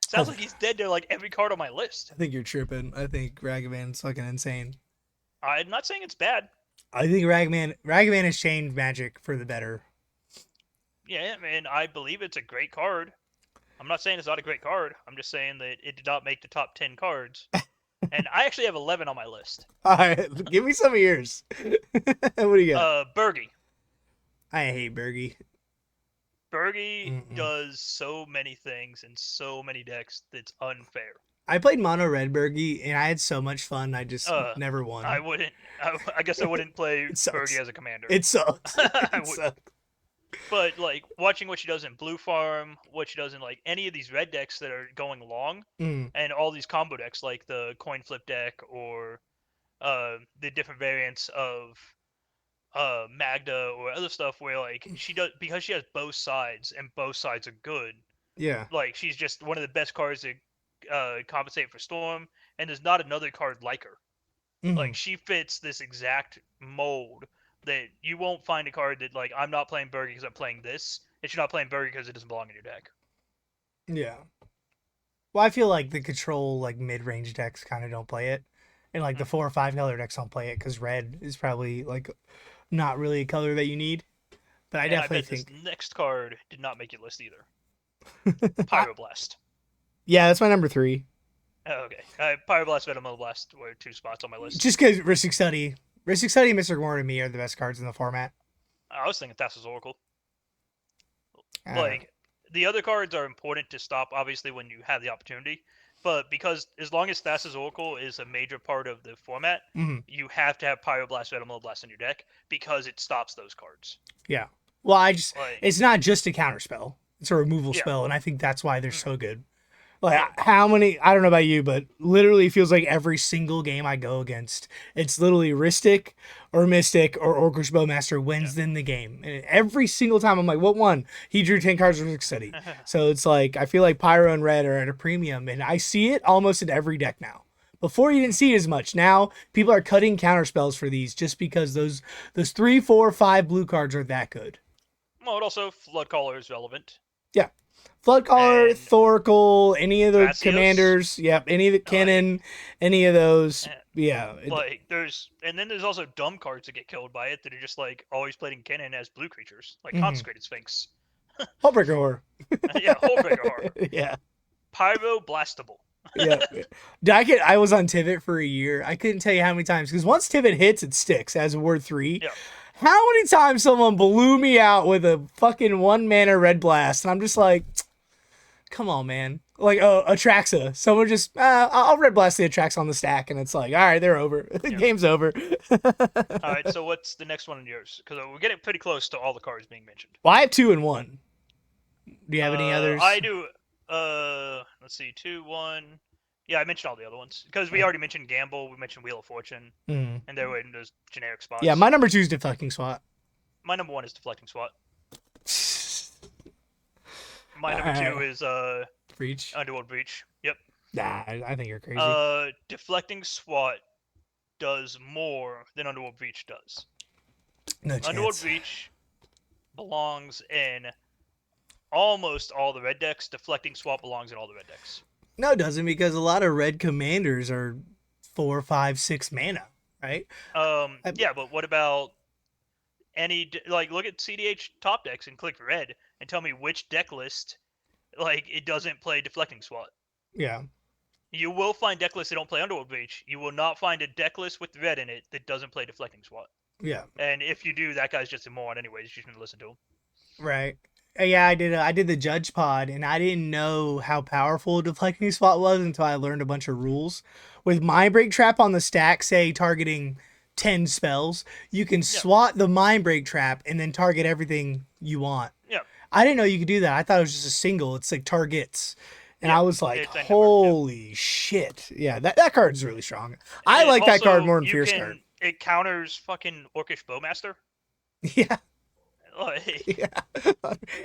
Sounds like he's dead to like every card on my list. I think you're tripping. I think Ragavan's fucking insane. I'm not saying it's bad. I think Ragavan has changed Magic for the better. Yeah, man, I believe it's a great card. I'm not saying it's not a great card. I'm just saying that it did not make the top 10 cards. And I actually have 11 on my list. All right, give me some of yours. What do you got? Bergie. I hate Bergie. Bergie Mm-mm. does so many things in so many decks that's unfair. I played Mono Red Bergie and I had so much fun. I just Uh, never I won. wouldn't. I guess I wouldn't play It Bergie sucks. as a commander. It sucks. I It would, sucks. but like watching what she does in Blue Farm, what she does in like any of these red decks that are going long, Mm, and all these combo decks like the coin flip deck or the different variants of Magda or other stuff where like she does because she has both sides and both sides are good. yeah. Like she's just one of the best cards to compensate for Storm, and there's not another card like her. Like Hmm. she fits this exact mold that you won't find a card that like I'm not playing Bergie because I'm playing this, and you're not playing Bergie because it doesn't belong in your deck. Yeah. Well, I feel like the control like mid range decks kind of don't play it, and like the Mm. 4 or 5 color decks don't play it because red is probably like not really a color that you need. But I And I definitely bet this think. next card did not make your list either. I, Pyroblast. yeah, that's my number 3. Oh, okay. Pyroblast, Venom Blast were 2 spots on my list. Just because Ristic Study, and Mr. Gore to me are the best cards in the format. I was thinking Thassa's Oracle. I don't know. Like the other cards are important to stop, obviously, when you have the opportunity. But because as long as Thassa's Oracle is a major part of the format, Hmm. you have to have Pyroblast, Venom Blast in your deck because it stops those cards. Yeah. Well, Like, it's not just a counter spell; it's a removal yeah, spell, and I think that's why they're mm, so good. Like yeah, how many? I don't know about you, but literally feels like every single game I go against, it's literally Ristic or Mystic or Orcish Bowmaster yeah. wins in the game. And every single time I'm like, what one? He drew 10 cards with Ristic Study. So it's like I feel like Pyro and Red are at a premium, and I see it almost in every deck now. Before you didn't Mm. see it as much. Now people are cutting counter spells for these just because those 3, 4, 5 blue cards are that good. Well, it also Flood Caller is relevant, Yeah. Floodcaller, and Thorkel, any of the Thassios, commanders, yep, any of the like, Kennen, any of those, eh, yeah. and then there's also dumb cards that get killed by it that are just like always played in Kennen as blue creatures, like Mm-hmm. Consecrated Sphinx. Hullbreaker Horror. Yeah, Hullbreaker Horror. Yeah, Pyro Blastable. yeah. I was on Tivit for a year. I couldn't tell you how many times because once Tivit hits, it sticks as a word 3. Yeah. How many times someone blew me out with a fucking 1 mana red blast, and I'm just like, come on, man. Like, oh, Atraxa. Someone just, I'll red blast the Atraxa on the stack, and it's like, all right, they're over. Yeah. Game's over. All right. So what's the next one in yours? Because we're getting pretty close to all the cards being mentioned. Well, I have 2 and 1. Do you have any others? I do. Let's see. 2, 1. Yeah, I mentioned all the other ones because we already mentioned Gamble. We mentioned Wheel of Fortune, Mm. and they were in those generic Yeah, spots. my number 2 is Deflecting Swat. My number one is Deflecting Swat. My All number two right. is Breach. Underworld Breach. Yep. Nah, I think you're crazy. Deflecting SWAT does more than Underworld Breach does. No Underworld chance. Breach belongs in almost all the red decks. Deflecting SWAT belongs in all the red decks. No, it doesn't because a lot of red commanders are 4, 5, 6 mana, right? I, Yeah, but what about like look at CDH top decks and click red and tell me which deck list like it doesn't play Deflecting SWAT. yeah, You will find deck lists that don't play Underworld Breach. You will not find a deck list with red in it that doesn't play Deflecting SWAT. yeah, And if you do, that guy's just a moron anyways. You shouldn't listen to him. right. Yeah, I did. I did the judge pod, and I didn't know how powerful deflecting spot was until I learned a bunch of rules. With Mind Break Trap on the stack, say targeting 10 spells, you can Yeah, swat the Mind Break Trap and then target everything you want. yeah, I didn't know you could do that. I thought it was just a single. It's like targets. And yeah. I was like, It's end number. Yeah. holy shit. Yeah, that card's really strong. I And like that card also, more than you Fierce Card. can it counters fucking Orcish Bowmaster. Yeah, Like, yeah.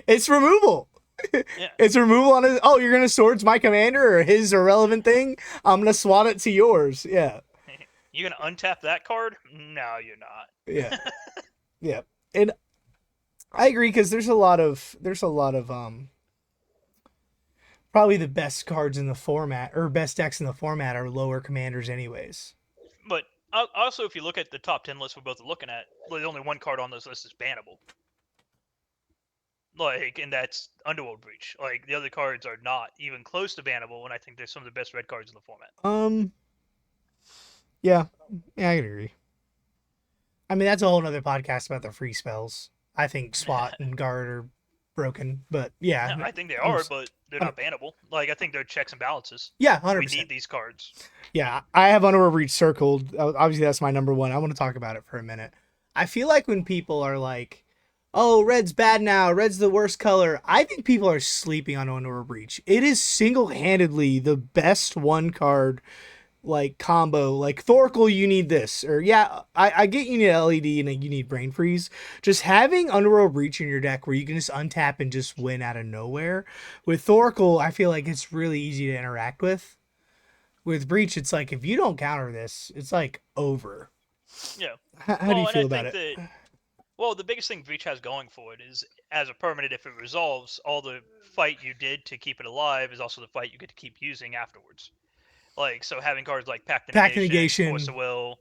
It's removal. yeah, It's removal on his. Oh, you're going to swords my commander or his irrelevant thing? I'm going to swat it to yours. Yeah, you gonna untap that card? No, you're yeah, not. yeah. And I agree because there's a lot of probably the best cards in the format or best decks in the format are lower commanders anyways. But also, if you look at the top 10 list we're both looking at, the only one card on this list is bannable. Like, and that's Underworld Breach. Like, the other cards are not even close to bannable, and I think they're some of the best red cards in the format. Um, yeah, yeah, I can agree. I mean, that's a whole nother podcast about the free spells. I think SWAT and guard are broken, but yeah, I think they I'm are, just, but they're I'm, not bannable. Like I think they're checks and balances. yeah, We 100%. need these cards. Yeah, I have Underworld Reach circled. Obviously, that's my number one. I want to talk about it for a minute. I feel like when people are like, "Oh, red's bad now. Red's the worst color." I think people are sleeping on Underworld Reach. It is single-handedly the best one card like combo. Like Thoracle, you need this, or yeah, I get you need LED and you need Brain Freeze. Just having Underworld Reach in your deck where you can just untap and just win out of nowhere. With Thoracle, I feel like it's really easy to interact with. With Breach, it's like if you don't counter this, it's like over. Yeah. How do you Well, and feel I about think it? that the biggest thing Breach has going for it is as a permanent, if it resolves, all the fight you did to keep it alive is also the fight you get to keep using afterwards. Like, so having cards like Pact of Pact Negation, Force of negation, Will,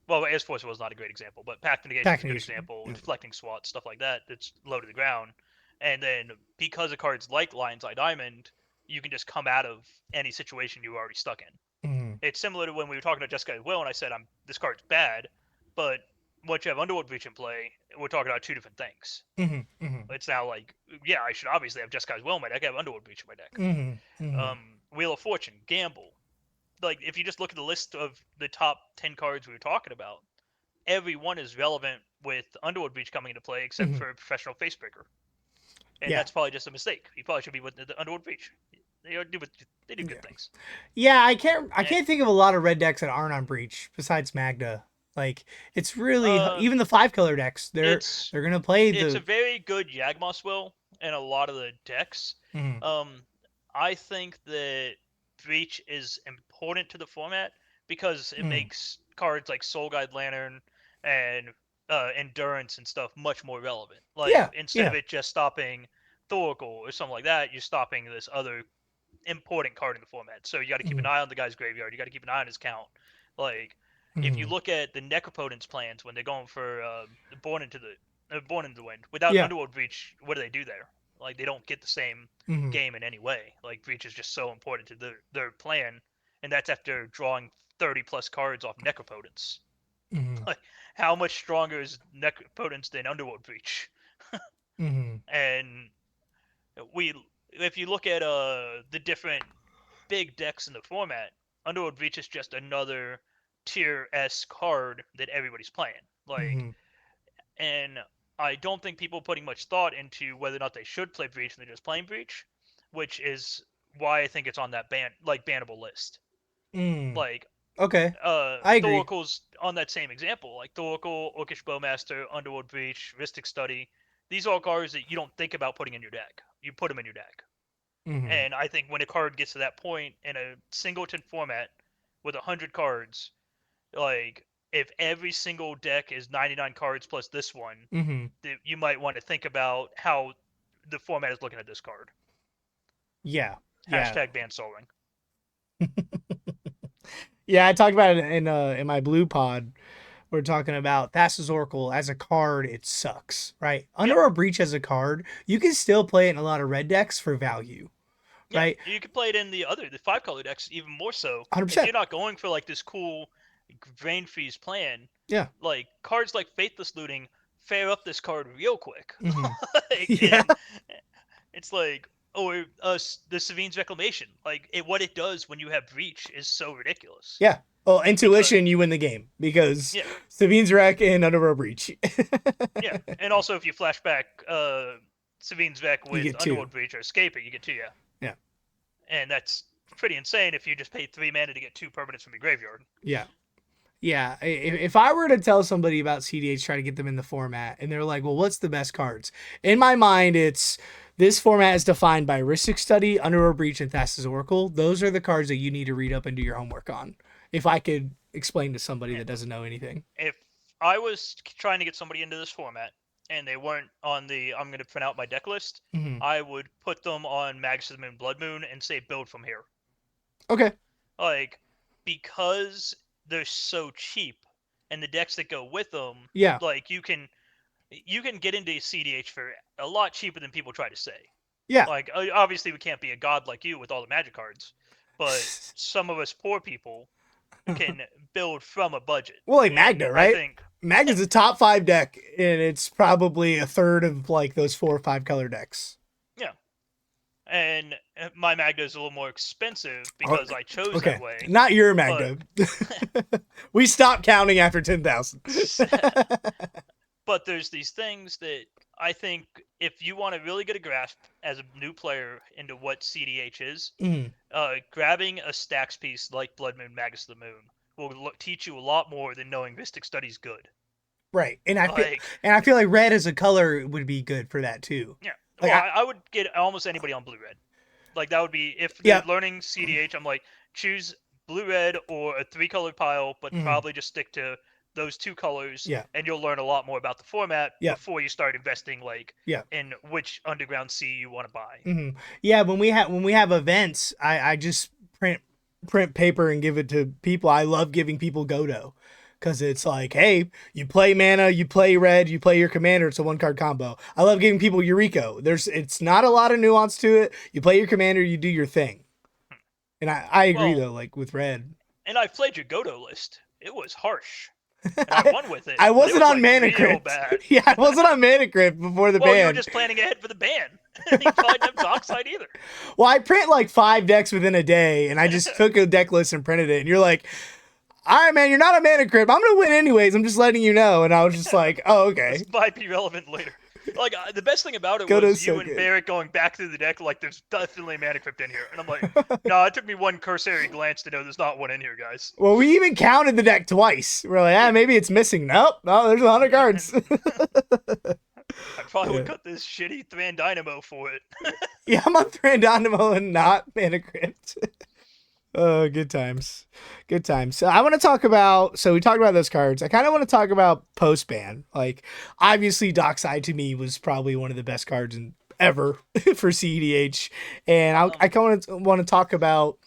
well, as Force of Will is not a great example, but Pact of Negation is pact a good negation. example. Yeah. Deflecting SWAT, stuff like that, that's low to the ground. And then because of cards like Lion's Eye Diamond, you can just come out of any situation you were already stuck in. Mm-hmm. It's similar to when we were talking about Jeskai Will, and I said this card's bad, but once you have Underworld Breach in play, we're talking about two different things. Mm-hmm. Mm-hmm. It's now like, yeah, I should obviously have Jeskai Will in my deck. I have Underworld Breach in my deck. Mm-hmm. Mm-hmm. Wheel of Fortune, Gamble. Like, if you just look at the list of the top 10 cards we were talking about, every one is relevant with Underworld Breach coming into play, except Mm-hmm. for Professional Facebreaker. And Yeah. that's probably just a mistake. He probably should be with the Underworld Breach. They do Yeah. good things. Yeah, I And can't think of a lot of red decks that aren't on Breach besides Magda. Like it's really uh, even the five color decks. it's They're gonna play it's a the. very good Yagmoth will in a lot of the decks. Mm-hmm. Um, I think that Breach is important to the format because it Mm-hmm. makes cards like Soul Guide Lantern and Endurance and stuff much more relevant. Like Yeah. instead of Yeah. it just stopping Thoracle or something like that, you're stopping this other important card in the format. So you got to keep Mm-hmm. an eye on the guy's graveyard. You got to keep an eye on his count. Like if you Mm-hmm. look at the Necropotence plans when they're going for Born into the Wind without Yeah. Underworld Breach, what do they do there? Like they don't get the same Mm-hmm. game in any way. Like Breach is just so important to their plan, and that's after drawing 30 plus cards off Necropotence. Mm-hmm. Like how much stronger is Necropotence than Underworld Breach? Mm-hmm. And we if you look at the different big decks in the format, Underworld Breach is just another tier S card that everybody's playing. Like, Mm-hmm. and I don't think people are putting much thought into whether or not they should play Breach and they're just playing Breach, which is why I think it's on that bannable list. Mm. Like, Okay. I agree. Thoracle's on that same example. Like Thoracle, Orcish Bowmaster, Underworld Breach, Ristic Study. These are all cards that you don't think about putting in your deck. You put them in your deck. Mm-hmm. And I think when a card gets to that point in a singleton format with 100 cards, like if every single deck is 99 cards plus this one, Mm-hmm. you might want to think about how the format is looking at this card. Yeah. Yeah. Hashtag ban Sol Ring. Yeah, I talked about it in my blue pod. We're talking about Thassa's Oracle as a card, it sucks, right? Yeah, Under a Breach as a card, you can still play it in a lot of red decks for value, yeah. right? You could play it in the 5 color decks even more so. If 100%. you're not going for like this cool Drain Freeze plan, Yeah. like cards like Faithless Looting fare up this card real quick. Mm-hmm. Like, Yeah. and it's like, or the Savine's Reclamation. Like, what it does when you have Breach is so ridiculous. Yeah. Well, Because, intuition, you win the game because yeah, Sabine's Wreck and Under a Breach. yeah. And also, if you flashback Savine's Vec You with get two. Underworld Breach or Escaping, you get 2, yeah. Yeah. And that's pretty insane if you just pay 3 mana to get 2 permanents from your graveyard. Yeah. Yeah, if I were to tell somebody about CDH, try to get them in the format, and they're like, "Well, what's the best cards?" In my mind, it's this format is defined by Ristic Study, Under a Breach, and Thassa's Oracle. Those are the cards that you need to read up and do your homework on. If I could explain to somebody Yeah. that doesn't know anything. If I was trying to get somebody into this format and they weren't on the I'm going to print out my deck list, Mm-hmm. I would put them on Magus and Blood Moon and say build from here. Okay. Like, because they're so cheap and the decks that go with them, Yeah. like you can get into CDH for a lot cheaper than people try to say. Yeah. Like, obviously we can't be a god like you with all the magic cards, but some of us poor people can build from a budget. Well, like And Magda, I right? think, yeah, Magda's a top 5 deck, and it's probably a third of like those 4 or 5 color decks. yeah. And my Magda is a little more expensive Oh, because I chose that okay, way. not your But Magda. We stopped counting after 10,000. but there's these things that I think if you want to really get a grasp as a new player into what CDH is, Mm, grabbing a stacks piece like Blood Moon Magus of the Moon will teach you a lot more than knowing Mystic Study's good. right, Like, and I feel like red as a color would be good for that too. yeah. Like Well, I would get almost anybody on blue red. Like that would be if they're yeah, learning CDH. I'm like choose blue red or a 3-color pile, but mm, probably just stick to those 2 colors, yeah, and you'll learn a lot more about the format yeah, before you start investing like yeah. in which underground sea you want to buy. Yeah, when we have events, I just print paper and give it to people. I love giving people Godo because it's like, hey, you play mana, you play red, you play your commander. It's a 1 card combo. I love giving people Eureka. It's not a lot of nuance to it. You play your commander, you do your thing. And I agree Well, though, like with red. and I've played your Godo list. It was harsh, and I I, won with it, I but it wasn't was on like Mana real Crypt. bad. Yeah, I wasn't on Mana Crypt before the Well, you were ban. just planning ahead for the ban. You probably didn't have Dockside either. Well, I print like 5 decks within a day, and I just took a deck list and printed it. And you're like, all right, man, you're not a Mana Crypt. I'm gonna win anyways. I'm just letting you know. And I was just like, oh, This okay. might be relevant later. Like the best thing about it was Godo's you so and good. Barrett going back through the deck like there's definitely a Mana Crypt in here, and I'm like, no, it took me one cursory glance to know there's not one in here, guys. Well, we even counted the deck twice. We're like, Yeah, maybe it's missing. Nope, no, there's 100 cards. I probably Yeah. would cut this shitty Thran Dynamo for it. Yeah, I'm on Thranduil and not Mana Crypt. Oh, good times. Good times. So I want to talk about, so we talked about those cards. I kind of want to talk about post ban. Like, obviously, Dockside to me was probably one of the best cards ever for CEDH. And I um, kind of want to talk about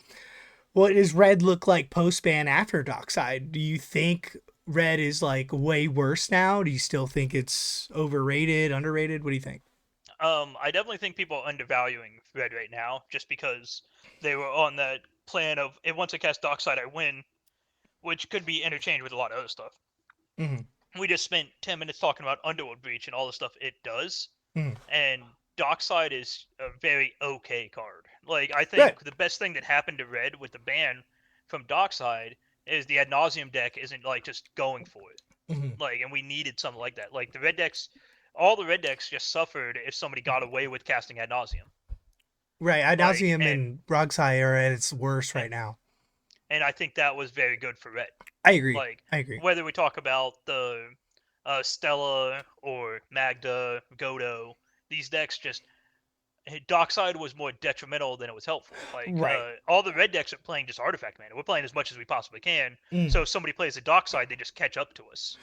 what does red look like post ban after Dockside? Do you think red is like way worse now? Do you still think it's overrated, underrated? What do you think? I definitely think people are undervaluing Red right now just because they were on that plan of if once I cast Dockside, I win, which could be interchanged with a lot of other stuff. Mm-hmm. We just spent 10 minutes talking about Underworld Breach and all the stuff it does, Mm-hmm. and Dockside is a very okay card. Like I Right. think the best thing that happened to Red with the ban from Dockside is the Ad Nauseam deck isn't like just going for it. Mm-hmm. Like, and we needed something like that. Like the red decks, all the red decks just suffered if somebody got away with casting Ad Nauseam. Right. I now see Like, him in Brogside are at its worst and right now. and I think that was very good for red. I agree. Like I agree. whether we talk about the Stella or Magda, Godo, these decks just Dockside was more detrimental than it was helpful. Like Right. all the red decks are playing just artifact mana. We're playing as much as we possibly can. Mm. So if somebody plays a Dockside, they just catch up to us. So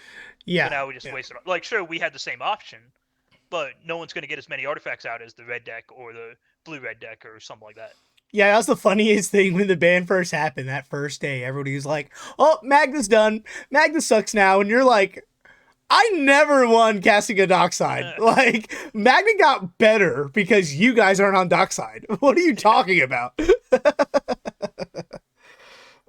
Yeah. now we just Yeah. wasted. Like sure, we had the same option, but no one's going to get as many artifacts out as the red deck or the blue red deck or something like that. Yeah, that was the funniest thing when the ban first happened that first day. Everybody was like, oh, Magda's done. Magda sucks now. And you're like, I never won casting a Dockside. Like, Magda got better because you guys aren't on Dockside. What are you talking about?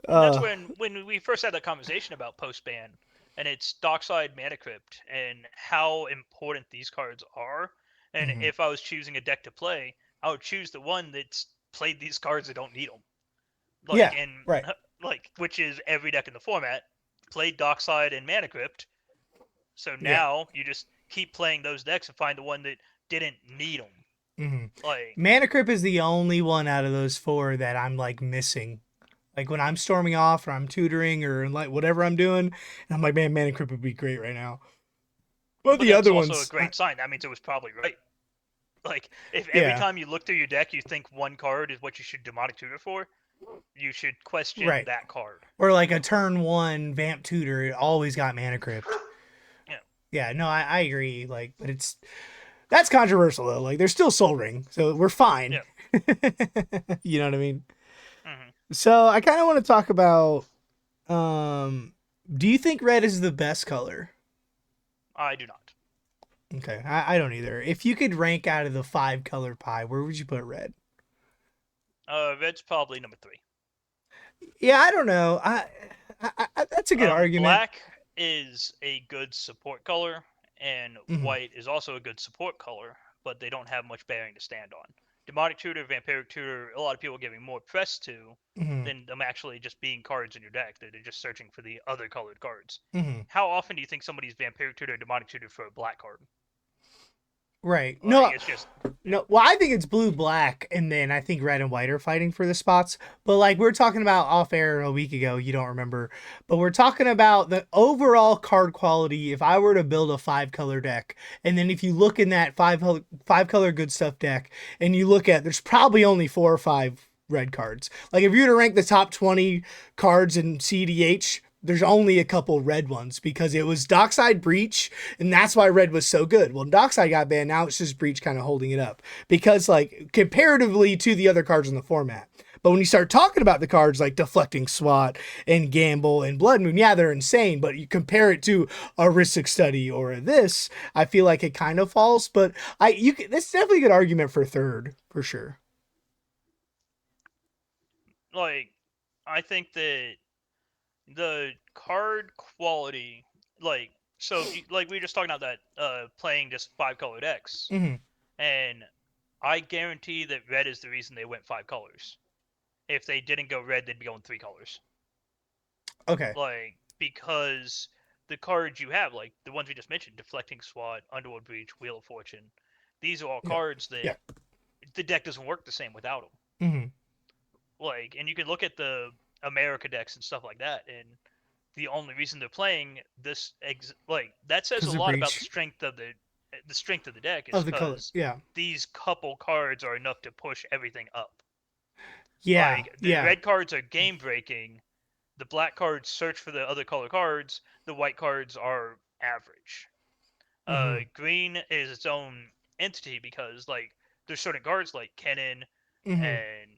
And that's uh, when we first had that conversation about post ban, and it's Dockside Mana Crypt and how important these cards are. And mhm. if I was choosing a deck to play, I would choose the one that's played these cards that don't need them. Like Yeah, and right. like which is every deck in the format played Dockside and Mana Crypt. So Yeah. now you just keep playing those decks and find the one that didn't need them. Hmm. Like Mana Crypt is the only one out of those 4 that I'm like missing. Like when I'm storming off or I'm tutoring or like whatever I'm doing, and I'm like, man, Mana Crypt would be great right now. But but the that's other also a ones, great sign. That means it was probably right. Like, if every yeah, time you look through your deck you think one card is what you should demonic tutor for, you should question right. that card. Or like a turn 1 Vamp Tutor, it always got Mana Crypt. Yeah. Yeah, no, I agree. Like, but that's controversial though. Like, there's still Soul Ring, so we're fine. Yeah. You know what I mean? Hmm. So I kind of want to talk about. Um, do you think red is the best color? I do not. Okay, I don't either. If you could rank out of the 5 color pie, where would you put red? Red's probably number 3. Yeah, I don't know. That's a good argument. Black is a good support color, and Hmm. white is also a good support color, but they don't have much bearing to stand on. Demonic Tutor, Vampiric Tutor, a lot of people are giving more press to Hmm. than them actually just being cards in your deck. They're just searching for the other colored cards. Hmm. How often do you think somebody's Vampiric Tutor or Demonic Tutor for a black card? Right. Like, No, it's just, yeah. no. Well, I think it's blue black, and then I think red and white are fighting for the spots. But like we were talking about off air a week ago, you don't remember, but we're talking about the overall card quality. If I were to build a 5 color deck, and then if you look in that five color good stuff deck, and you look at, there's probably only 4 or 5 red cards. Like if you were to rank the top 20 cards in CDH, there's only a couple red ones because it was Dockside Breach, and that's why red was so good. Well, Dockside got banned, now it's just Breach kind of holding it up because, like, comparatively to the other cards in the format. But when you start talking about the cards like Deflecting Swat and Gamble and Blood Moon, yeah, they're insane. But you compare it to a Risic Study or this, I feel like it kind of falls. But that's definitely a good argument for third for sure. Like, I think that the card quality, like, so if you, like, we were just talking about that, playing just 5 color decks, Mm-hmm. and I guarantee that red is the reason they went 5 colors. If they didn't go red, they'd be going 3 colors. Okay. Like, because the cards you have, like the ones we just mentioned, Deflecting Swat, Underworld Breach, Wheel of Fortune, these are all Yeah. cards that Yeah. the deck doesn't work the same without them. Mm-hmm. Like, and you can look at the America decks and stuff like that, and the only reason they're playing this, like, that says a Because of lot about Breach the strength of the deck is of the color. because Yeah. these couple cards are enough to push everything up. Yeah. Like, the Yeah. red cards are game breaking, the black cards search for the other color cards, the white cards are average. Mm-hmm. Green is its own entity because, like, there's certain cards like Kennen Mm-hmm. and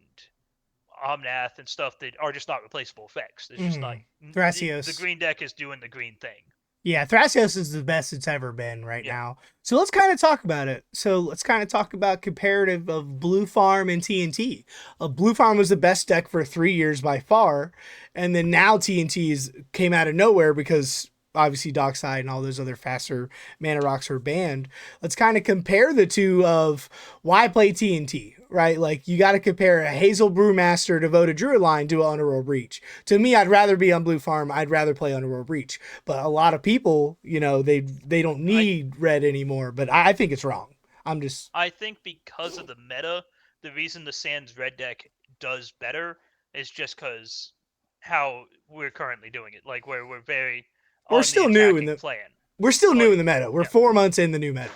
Omnath and stuff that are just not replaceable effects. There's just not, Mm-hmm. the Thrasios. green deck is doing the green thing. Yeah, Thrasios is the best it's ever been right Yeah. now. So let's kind of talk about it. So let's kind of talk about comparative of Blue Farm and TNT. Blue Farm was the best deck for 3 years by far, and then now TNT came out of nowhere because obviously Dockside and all those other faster mana rocks are banned. Let's kind of compare the two of why play TNT, right? Like you got to compare a Hazel Brewmaster devoted Druid line to an Underworld Breach. To me, I'd rather be on Blue Farm. I'd rather play Underworld Breach. But a lot of people, they don't I need red anymore. But I think it's wrong. I'm just I think because of the meta, the reason the Sans red deck does better is just because how we're currently doing it. Like, where we're very we're on the still new in attacking the plan. we're still new in the Like, meta. We're yeah. 4 months in the new meta.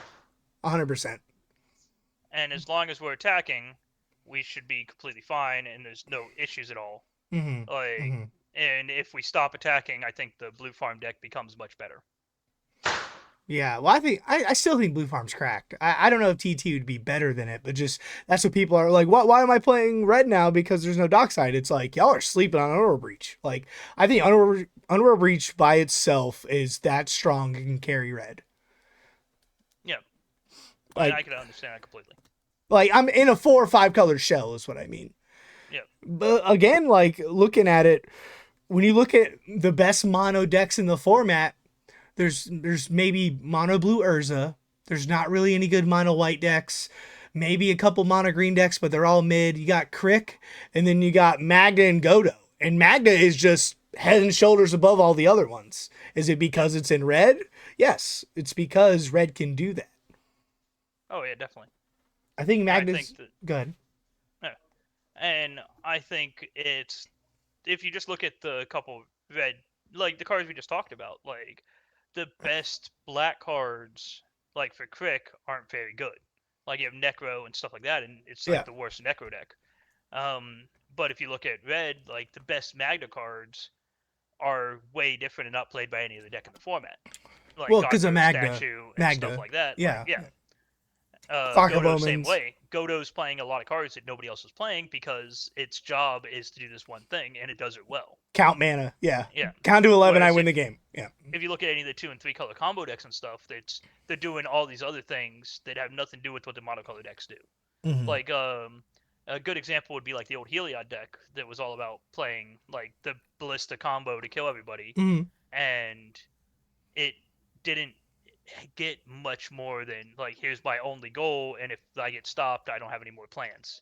100%. And as long as we're attacking, we should be completely fine and there's no issues at all. Mm-hmm. Like, Mm-hmm. and if we stop attacking, I think the blue farm deck becomes much better. Yeah, well, I still think Blue Farm's cracked. I don't know if TT would be better than it, but just that's what people are like. Why am I playing red now? Because there's no Dockside. It's like y'all are sleeping on Underworld Breach. Like I think Underworld Breach by itself is that strong and can carry red. Yeah, and I Like can understand that completely. like I'm in a 4 or 5 color shell is what I mean. Yeah, But again, like looking at it, when you look at the best mono decks in the format, there's maybe mono blue Urza. There's not really any good mono white decks. Maybe a couple mono green decks, but they're all mid. You got Crick, and then you got Magda and Godo. And Magda is just head and shoulders above all the other ones. Is it yeah. because it's in red? Yes, it's because red can do that. Oh yeah, definitely. I think And I Magda's think that, good. yeah. And I think it's, if you just look at the couple red, like the cards we just talked about, like the best black cards, like for Crick, aren't very good. Like, you have Necro and stuff like that, and it's like Yeah. the worst Necro deck. But if you look at red, like the best Magna cards are way different and not played by any other deck in the format. Like Well, because of Godgrove Magda. statue and stuff Magda. like that. Like, Yeah. yeah. Clock of Godo same Omens. way. Godo's playing a lot of cards that nobody else is playing because its job is to do this one thing and it does it well. Count mana. Yeah. Yeah. Count to 11, I Whereas win the game. Yeah. if you look at any of the 2 and 3 color combo decks and stuff, they're doing all these other things that have nothing to do with what the monocolor decks do. Mm-hmm. Like A good example would be like the old Heliod deck that was all about playing like the ballista combo to kill everybody, Mm-hmm. and it didn't get much more than like here's my only goal, and if I get stopped, I don't have any more plans.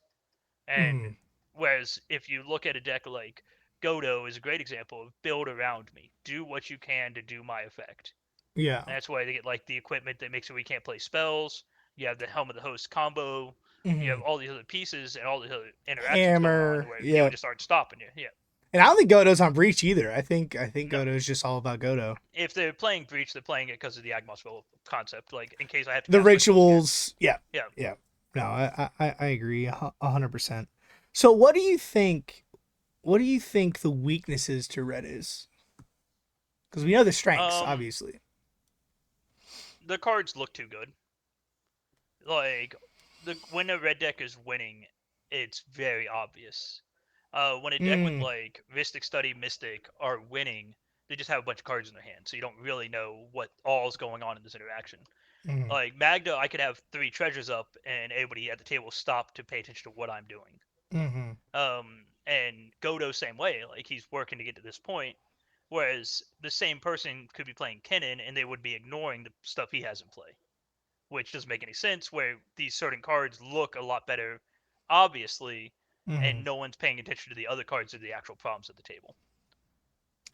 And Mm-hmm. whereas if you look at a deck like Godo is a great example of build around me, do what you can to do my effect. Yeah. And that's why they get like the equipment that makes it we can't play spells. You have the Helm of the Host combo. You Mm-hmm. have all these other pieces and all these other interactions going on Hammer. where people Yeah. just aren't stopping you. Yeah. And I don't think Godo's on Breach either. I think No. Godo's just all about Godo. If they're playing Breach, they're playing it because of the Agmosville concept. Like, in case I have to The cast rituals again. rituals. Yeah. Yeah. Yeah. No, I agree 100%. So what do you think? What do you think the weaknesses to red is? Because we know the strengths, Um, obviously. the cards look too good. Like, when a red deck is winning, it's very obvious. When a deck with Mm, like Mystic Study, Mystic are winning, they just have a bunch of cards in their hand, so you don't really know what all's going on in this interaction. mm, Like Magda, I could have 3 treasures up, and everybody at the table stop to pay attention to what I'm doing. mm-hmm, And Godo same way, like he's working to get to this point. Whereas the same person could be playing Kennen, and they would be ignoring the stuff he has in play, which doesn't make any sense. Where these certain cards look a lot better, obviously, mm-hmm. and no one's paying attention to the other cards or the actual problems at the table.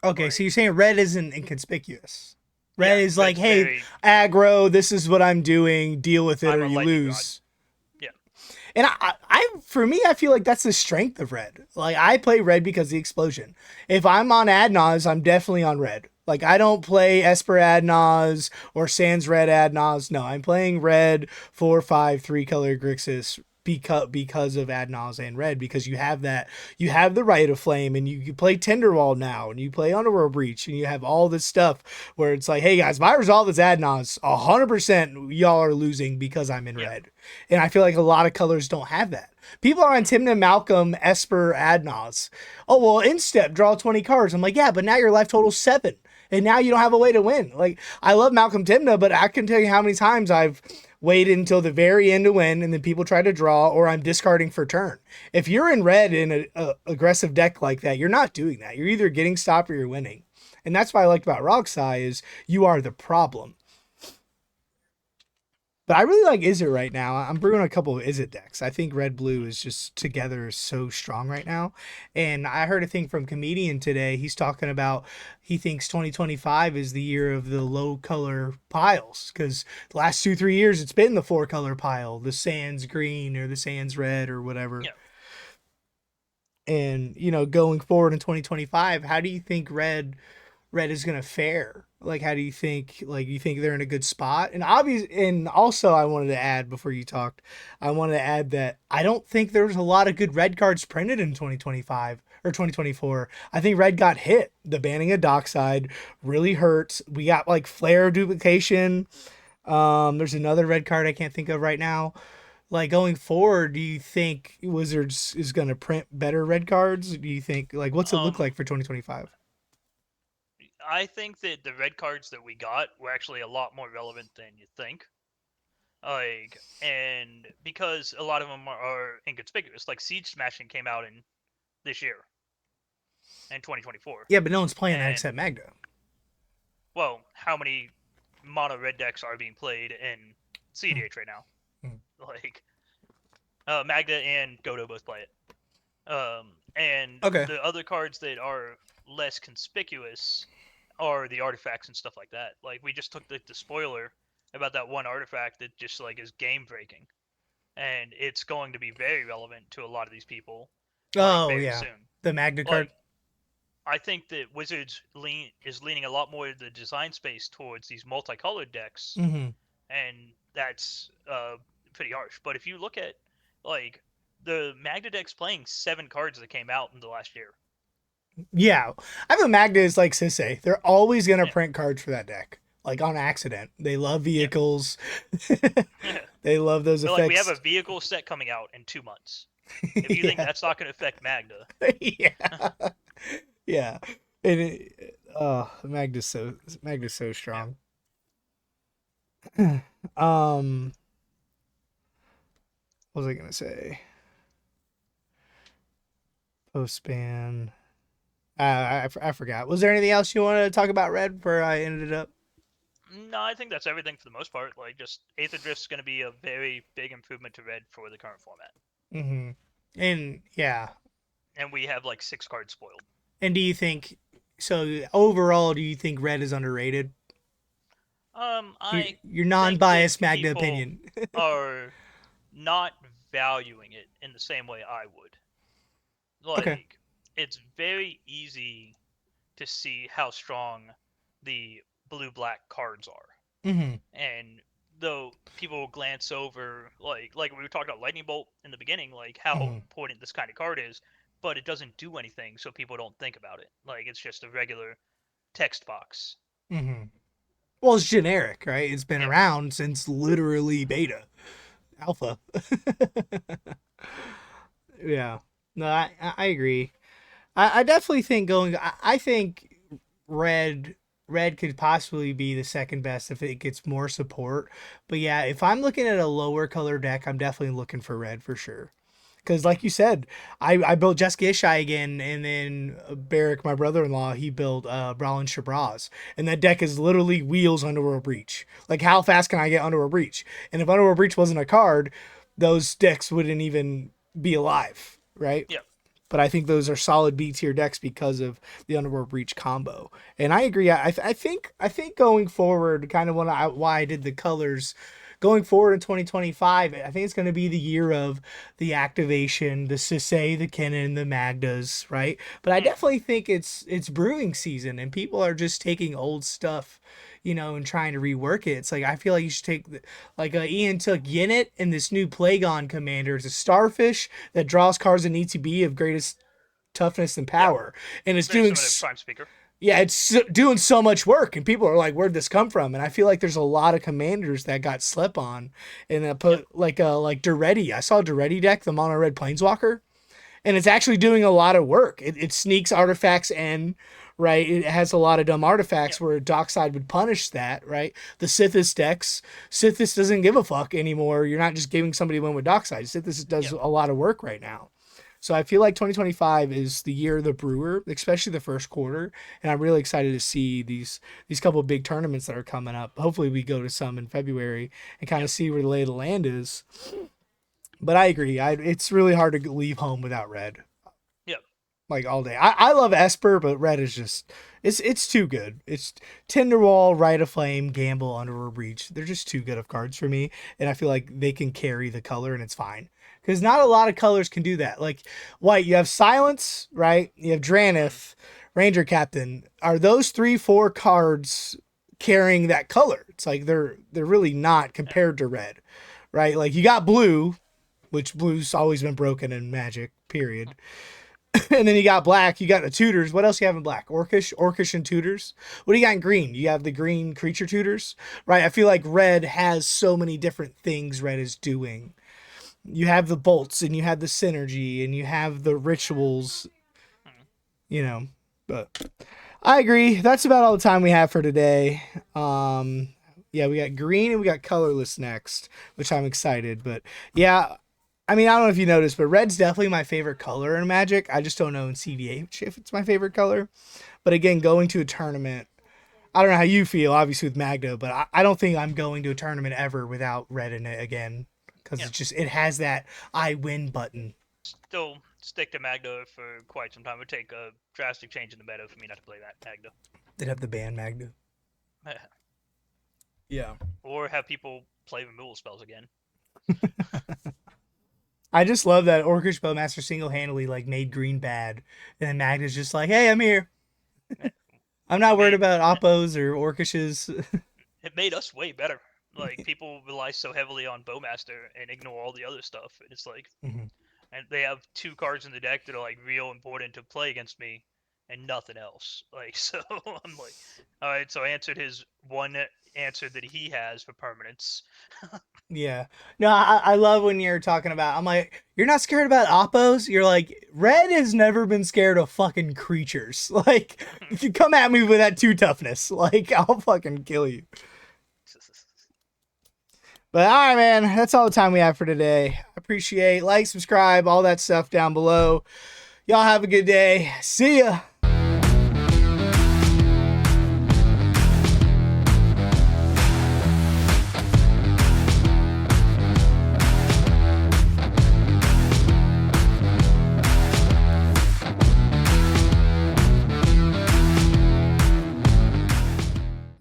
Okay, so you're Like, saying red isn't inconspicuous. Red yeah, is like, Red's hey, very yeah. aggro, this is what I'm doing, deal with it I'm or a you lightning rod. lose. Yeah, And for me, I feel like that's the strength of red. Like I play red because of the explosion. If I'm on Adnaz, I'm definitely on red. Like I don't play Esper Adnaz or Sans Red Adnaz. No, I'm playing red 4/5 3 color Grixis because of Adnaz and red because you have the Rite of Flame and you play Tinderwall now and you play Underworld Breach and you have all this stuff where it's like, hey guys, my resolve is Adnaz. 100% y'all are losing because I'm in yeah, red. And I feel like a lot of colors don't have that. People are on mm, Timna, Malcolm, Esper, Adnaz. Oh, well, instep, draw 20 cards. I'm like, yeah, but now your life total's 7. And now you don't have a way to win. Like, I love Malcolm Timna, but I can tell you how many times I've waited until the very end to win and then people try to draw or I'm discarding for turn. If you're in red in a aggressive deck like that, you're not doing that. You're either getting stopped or you're winning. And that's what I liked about Roxai is you are the problem. But I really like Izzet right now. I'm brewing a couple of Izzet decks. I think red blue is just together so strong right now. And I heard a thing from Comedian today. He's talking about he thinks 2025 is the year of the low color piles because the last 2 3 years it's been the 4 color pile, the Sans green or the Sans red or whatever. yeah. And going forward in 2025, how do you think red is going to fare? Like, how do you think? Like, you think they're in a good spot? And obvious, and also, I wanted to add before you talked, I wanted to add that I don't think there was a lot of good red cards printed in 2025 or 2024. I think red got hit. The banning of Dockside really hurts. We got like flare duplication. There's another red card I can't think of right now. Like going forward, do you think Wizards is going to print better red cards? Do you think like what's it look Um, like for 2025? I think that the red cards that we got were actually a lot more relevant than you think. Like, and because a lot of them are inconspicuous, like Siege Smashing came out in this year in 2024, Yeah, but no one's playing that except and Magda. well, how many mono red decks are being played in Mm, CDH right now? mm. Like, Magda and Godo both play it. And Okay. the other cards that are less conspicuous are the artifacts and stuff like that. Like, we just took the spoiler about that one artifact that just like is game breaking, and it's going to be very relevant to a lot of these people, like Oh very yeah, soon. the Magda card. Like, I think that Wizards is leaning a lot more of the design space towards these multicolored decks, Mm-hmm. and that's pretty harsh. But if you look at like the Magda deck's playing 7 cards that came out in the last year. Yeah, I have a Magda is like Sisse. They're always gonna Yeah, print cards for that deck, like on accident. They love yeah. vehicles. They love those But like we have effects. a vehicle set coming out in 2 months. If you think Yeah, that's not going to affect Magda, yeah, yeah. And Magda's so yeah. strong. um, what was I gonna say? Post ban. I forgot. Was there anything else you wanted to talk about red before I ended up? No, I think that's everything for the most part. Like, just Aether Drift's going to be a very big improvement to red for the current format. Mm-hmm. And yeah. And we have like 6 cards spoiled. And do you think so? Overall, do you think red is underrated? I Your think that non-biased Magna people opinion. are not valuing it in the same way I would. Okay. Like, it's very easy to see how strong the blue black cards are. Mm-hmm. And though people will glance over like we were talking about lightning bolt in the beginning, like how Mm-hmm. important this kind of card is, but it doesn't do anything, so people don't think about it. Like it's just a regular text box. Mm-hmm. Well, it's generic, right? It's been Yeah, around since literally beta, alpha. Yeah. No, I agree. I definitely think going. I think red red could possibly be the second best if it gets more support. But yeah, if I'm looking at a lower color deck, I'm definitely looking for red for sure. Because yeah, like you said, I built Jessica Ishai again, and then Barrick, my brother-in-law, he built Brawlin Shabraz, and that deck is literally wheels Underworld Breach. Like how fast can I get Underworld Breach? And if Underworld Breach wasn't a card, those decks wouldn't even be alive, right? yeah, But I think those are solid B tier decks because of the Underworld Breach combo. And I agree. I think going forward, kind of why I did the colors. Going forward in 2025, I think it's going to be the year of the activation, the Sisei, the Kennen, the Magdas, right? But I mm, definitely think it's brewing season, and people are just taking old stuff, and trying to rework it. It's like I feel like you should take like Ian took Yinit and this new Plagon commander. It's a starfish that draws cards in ETB of greatest toughness and yeah. power, and it's Very doing similar to Prime Speaker. yeah, doing so much work, and people are like, "Where'd this come from?" And I feel like there's a lot of commanders that got slept on, and that Yeah, put like Duretti. I saw Duretti deck, the mono red planeswalker, and it's actually doing a lot of work. It sneaks artifacts in, right? It has a lot of dumb yeah, artifacts where Dockside would punish that, right? The Sithis decks, Sithis doesn't give a fuck anymore. You're not just giving somebody one with Dockside. Sithis does yeah, a lot of work right now. So I feel like 2025 is the year of the brewer, especially the first quarter, and I'm really excited to see these couple of big tournaments that are coming up. Hopefully, we go to some in February and kind yeah, of see where the lay of the land is. But I agree, it's really hard to leave home without red yeah, like all day. I love Esper, but red is just it's too good. It's Tinderwall, Rite of Flame, Gamble, Underworld Breach. They're just too good of cards for me, and I feel like they can carry the color, and it's fine because not a lot of colors can do that. Like white, you have Silence, right? You have mm, Dranith, Ranger Captain. Are those 3, 4 cards carrying that color? It's like they're really not yeah, compared to red, right? Like you got blue, which blue's always been broken in Magic. Period. And then you got black, you got the tutors. What else you have in black? Orcish and tutors. What do you got in green? You have the green creature tutors, right? I feel like red has so many different things red is doing. You have the bolts and you have the synergy and you have the rituals, mm, you know. But I agree. That's about all the time we have for today. Um yeah, we got green and we got colorless next, which I'm excited. But yeah, I mean, I don't know if you noticed, but red's definitely my favorite color in Magic. I just don't know in CDH if it's my favorite color. But again, going to a tournament, I don't know how you feel, obviously with Magda, but I don't think I'm going to a tournament ever without red in it again because yeah. it has that I win button. Still stick to Magda for quite some time. It would take a drastic change in the meta for me not to play that Magda. They'd have the ban Magda. Yeah. Or have people play removal spells again. I just love that Orcish Bowmaster single handedly like made green bad, and then Magda's just like, "Hey, I'm here. I'm It not worried made about Oppos or Orcishes." it made us way better. Like people rely so heavily on Bowmaster and ignore all the other stuff. And it's like, Mhm. and they have 2 cards in the deck that are like real important to play against me, and nothing else. Like so, I'm like, all right. So I answered his one answer that he has for permanence. Yeah. No, I love when you're talking about, I'm like, you're not scared about Oppos? You're like, Red has never been scared of fucking creatures. Like, if you come at me with that 2 toughness, like, I'll fucking kill you. But all right, man, that's all the time we have for today. Appreciate like, subscribe, all that stuff down below. Y'all have a good day. See ya.